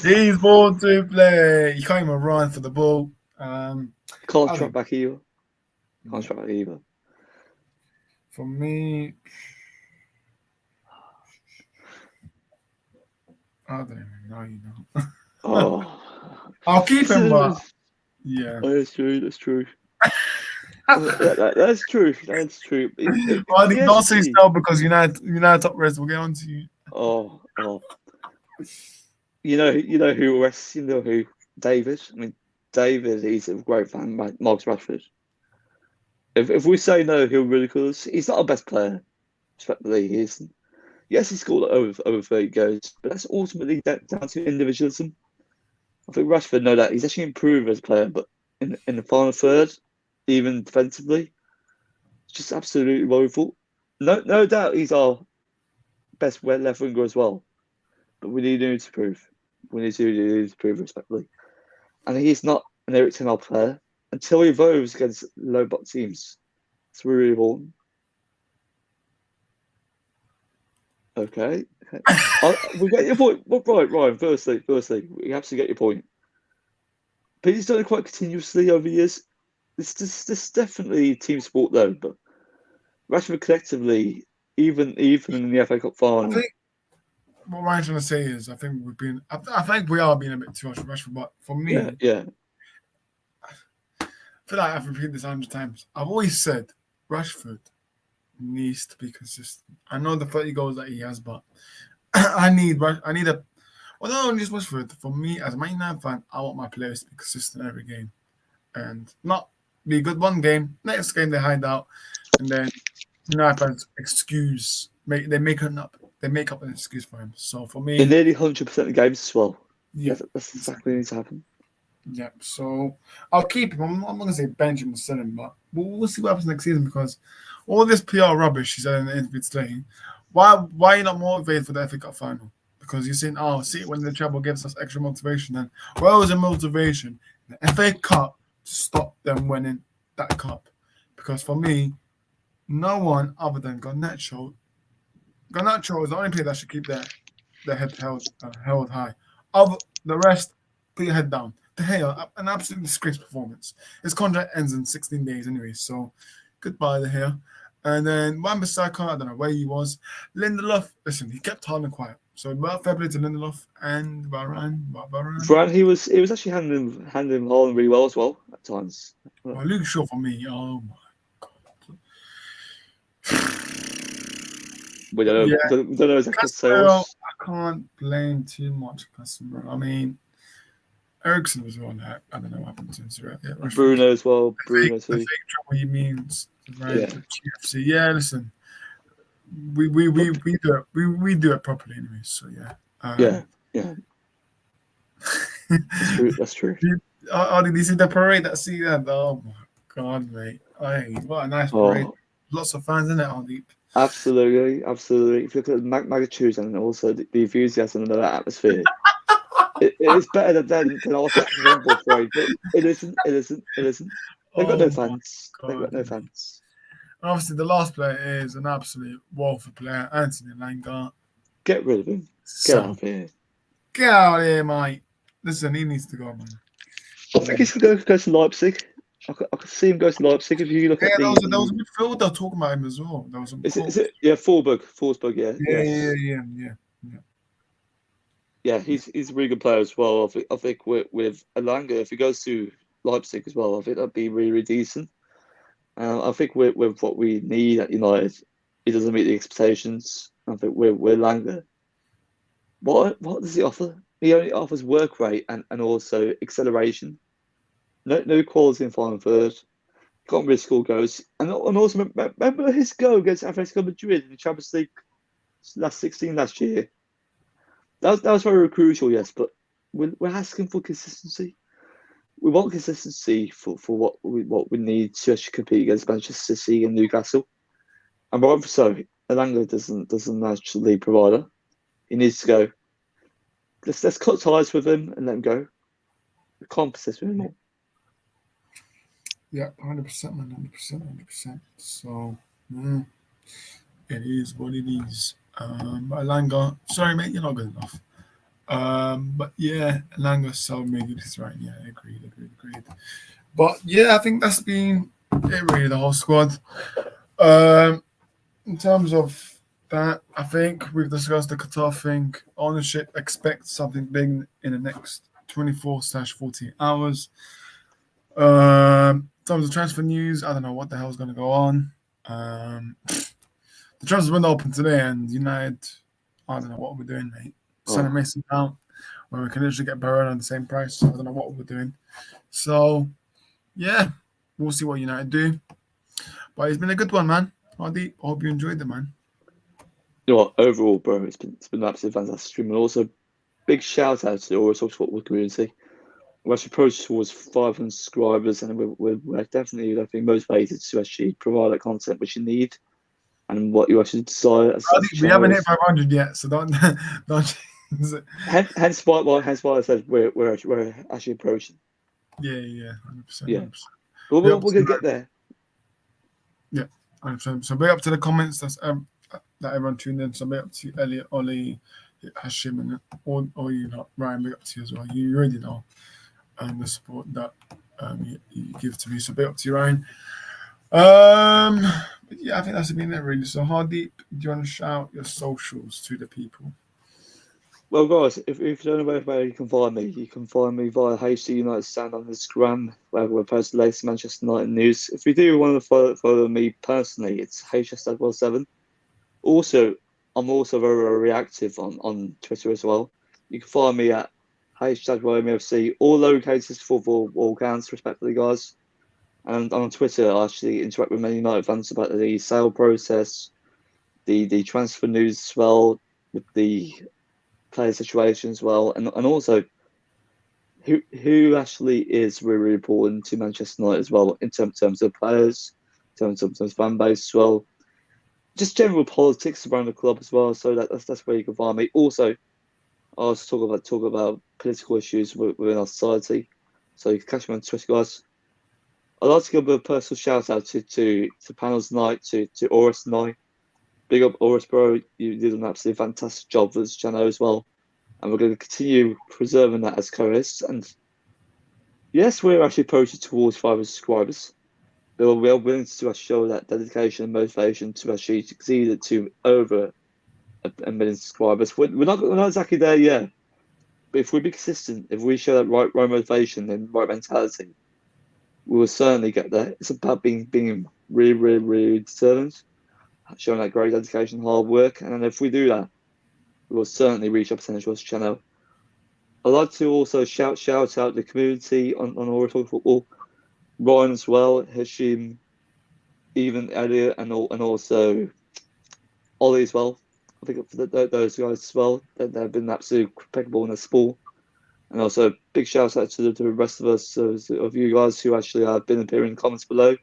he's born to play. You can't even run for the ball. Can't track back here. Can't strike back either. For me, I don't even know. Oh, I'll keep him, but yeah. Oh, that's true. That's true. That's true. That's true. Well, don't say PSG. so because United top rest. We'll get on to you. Oh. You know who rests. You know who David. I mean, David. He's a great fan. Marcus Rashford. If we say no, he'll ridicule us. He's not our best player. Respectfully, he isn't. Yes, he scored over 30 goals, but that's ultimately down to individualism. I think Rashford know that he's actually improved as a player, but in the final third, even defensively, it's just absolutely woeful. No doubt he's our best left winger as well, but we need him to prove. We need to prove respectfully, and he's not an Eric Ten Hag player until he evolves against low block teams. It's really important. Okay. We get your point. Well, right, Ryan. Firstly, we absolutely get your point. But he's done it quite continuously over the years. This is definitely team sport though. But Rashford collectively, even in the FA Cup final, I think what I'm trying to say is, I think we are being a bit too much for Rashford. But for me, yeah, I feel like I've repeated this 100 times. I've always said Rashford needs to be consistent. I know the 30 goals that he has, but I need a. Well, not only just Rashford. For me, as a Man United fan, I want my players to be consistent every game, and not be good one game. Next game they hide out, and then United fans they make up an excuse for him. So for me, in nearly 100% of games as well. yeah, that's exactly what needs to happen. Yeah, so I'll keep him. I'm not going to say bench him or sell him, but we'll see what happens next season because all this PR rubbish he said in the interview today. Why are you not motivated for the FA Cup final? Because you're saying, oh, see, when the treble gives us extra motivation, then where was the motivation? The FA Cup to stop them winning that cup. Because for me, no one other than Garnacho is the only player that should keep their head held high. Of the rest, put your head down. De Gea, an absolute disgrace performance. His contract ends in 16 days anyway, so goodbye, De Gea. And then Wan-Bissaka, I don't know where he was. Lindelof, listen, he kept Haaland quiet. So fair play to Lindelof and Varane. Varane, he was actually handling Haaland really well as well at times. Well, Luke Shaw for me, oh my god. We don't know exactly Casemiro, I can't blame too much Casemiro. I mean, Ericsson was one that I don't know what happened to him. Yeah, Bruno as well. Bruno too. The fake trouble he means, right? GFC. Yeah, listen, we do it. We do it properly anyway. So yeah. Yeah. That's true. Did you see the parade? Oh my god, mate! What a nice parade. Lots of fans in it, Hardeep. Absolutely. If you look at the magnitude and also the enthusiasm and the atmosphere, it is better than our football parade, but it isn't. They've got no fans. They've got no fans. And obviously, the last player is an absolute woeful player, Anthony Lingard. Get rid of him. Get out of here. Get out of here, mate. Listen, he needs to go, man. I think he's going to go to Leipzig. I could see him go to Leipzig if you look at there was a midfielder talking about him as well. There was is it? Yeah, Forsberg. Yeah. Yeah, he's a really good player as well. I think with Elanga, if he goes to Leipzig as well, I think that'd be really, really decent. I think with what we need at United, he doesn't meet the expectations. I think with Elanga, what does he offer? He only offers work rate and also acceleration. No quality in final third. Can't really score goals. And also remember his goal against Atletico Madrid in the Champions League last 16 last year. That was very crucial, yes, but we're asking for consistency. We want consistency for what we need to actually compete against Manchester City and Newcastle. And rightfully so, Elanga doesn't actually provide it. He needs to go. Let's cut ties with him and let him go. We can't persist with him more. Yeah, 100%, man, 100%. So, it is what it is. Elanga, sorry, mate, you're not good enough. But yeah, Elanga so made this right. Yeah, agreed. But yeah, I think that's been really the whole squad. In terms of that, I think we've discussed the Qatar thing. Ownership expects something big in the next 24/48 hours. In terms of transfer news, I don't know what the hell's going to go on. The transfer window open today, and United, I don't know what we're doing, mate. Sending Oh, Mason out when we can literally get Barella on the same price. I don't know what we're doing. So, yeah, we'll see what United do. But it's been a good one, man. Hardeep, hope you enjoyed it, man. you know what? Overall, bro, it's been an absolutely fantastic stream, and also big shout out to the Always Talk Football community. We're actually approaching towards 500 subscribers, and we're definitely, I think, motivated to actually provide that content which you need and what you actually desire as a Hardeep, we haven't hit channel. 500 yet, so don't don't. Hence why I said we're actually approaching. Yeah, 100%, Yeah, 100%. but Big up we're to gonna get there. yeah, 100%. So big up to the comments. That everyone tuned in. So big up to Elliot, Ollie, Hashim, and all you know, Ryan. Big up to you as well. You already know the support that you give to me. So big up to you, Ryan. But yeah, I think that's been it really. So Hardeep, do you want to shout your socials to the people? Well, guys, if you don't know where you can find me via HC United Stand on Instagram, where we're posting the latest Manchester United news. If you do want to follow me personally, it's HS7. Also, I'm also very reactive on Twitter as well. You can find me at #RomeFC, all lowercases for all counts, respectfully, guys. And on Twitter, I actually interact with many United fans about the sale process, the transfer news as well, the player situation as well, and also who actually is really, really important to Manchester United as well in terms of players, in terms of fan base as well, just general politics around the club as well. So that's where you can find me. Also, I also talk about political issues within our society. So you can catch me on Twitter, guys. I'd like to give a personal shout out to Panels Night, to Oris Night. Big up Oris, bro. You did an absolutely fantastic job with this channel as well. And we're going to continue preserving that as co-hosts. And yes, we're actually approaching towards 500 subscribers. But we are willing to show that dedication and motivation to actually succeed it to over a million subscribers. We're not exactly there yet. But if we be consistent, if we show that right motivation and right mentality, we will certainly get there. It's about being really, really, really determined, showing that great dedication, hard work, and then if we do that, we will certainly reach our potential as a channel. I'd like to also shout out the community on Aura Talk Football, Ryan as well, Hashim, even Elliot, and also Ollie as well. I think for those guys as well, they've been absolutely impeccable in the sport. And also big shout out to the rest of us, of you guys who actually have been appearing in the comments below.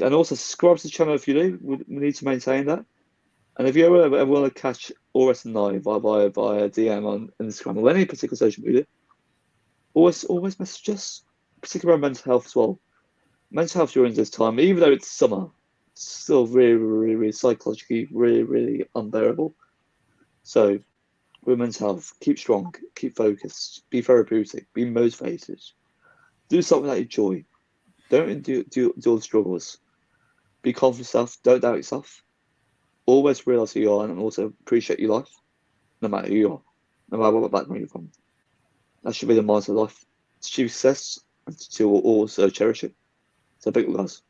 And also subscribe to the channel if you do. We need to maintain that. And if you ever want to catch Oris and I via DM on Instagram or any particular social media, always message us, particularly around mental health as well. Mental health during this time, even though it's summer, it's still really, really, really psychologically really, really unbearable. So with mental health, keep strong, keep focused, be therapeutic, be motivated. Do something that you enjoy. Don't do all the struggles. Be confident yourself, don't doubt yourself. Always realize who you are and also appreciate your life, no matter who you are, no matter what background you're from. That should be the mindset of life. To achieve success and to also cherish it. So big guys.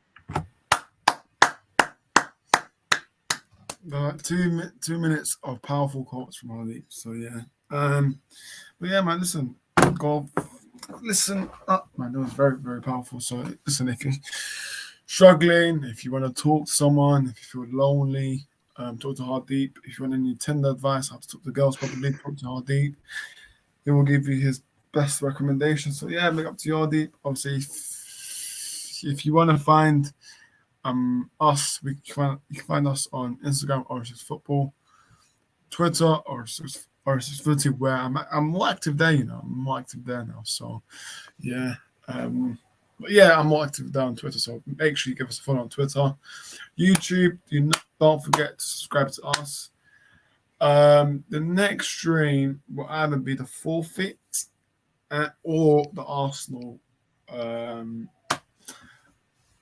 Two minutes of powerful quotes from Hardeep. So yeah. But yeah, man, listen up, man. It was very, very powerful. So listen, if you're struggling, if you want to talk to someone, if you feel lonely, talk to Hardeep. If you want any tender advice, how to talk to girls properly, talk to Hardeep. He will give you his best recommendations. So yeah, look up to Hardeep. Obviously, if you want to find us, you can find us on Instagram or Football, Twitter or Footy, where I'm more active there. I'm more active there now. So yeah, but yeah, I'm more active there on Twitter. So make sure you give us a follow on Twitter, YouTube. Don't forget to subscribe to us. The next stream will either be the forfeit or the Arsenal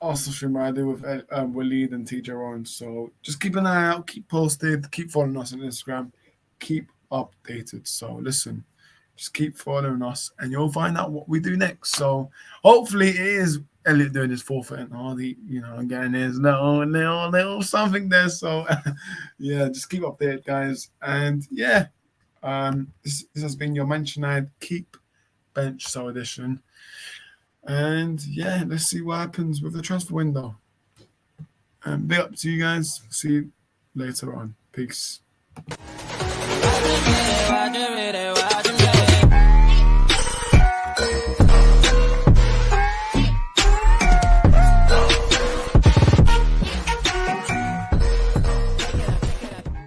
also stream I do with Waleed and TJ Rowan. So just keep an eye out, keep posted, keep following us on Instagram, keep updated. So listen, just keep following us, and you'll find out what we do next. So hopefully it is Elliot doing his forfeit and Hardy, again, there's little something there. So yeah, just keep updated, guys. And yeah, this has been your Manchester United Keep Bench Sell edition. And yeah, let's see what happens with the transfer window. Big up to you guys. See you later on. Peace.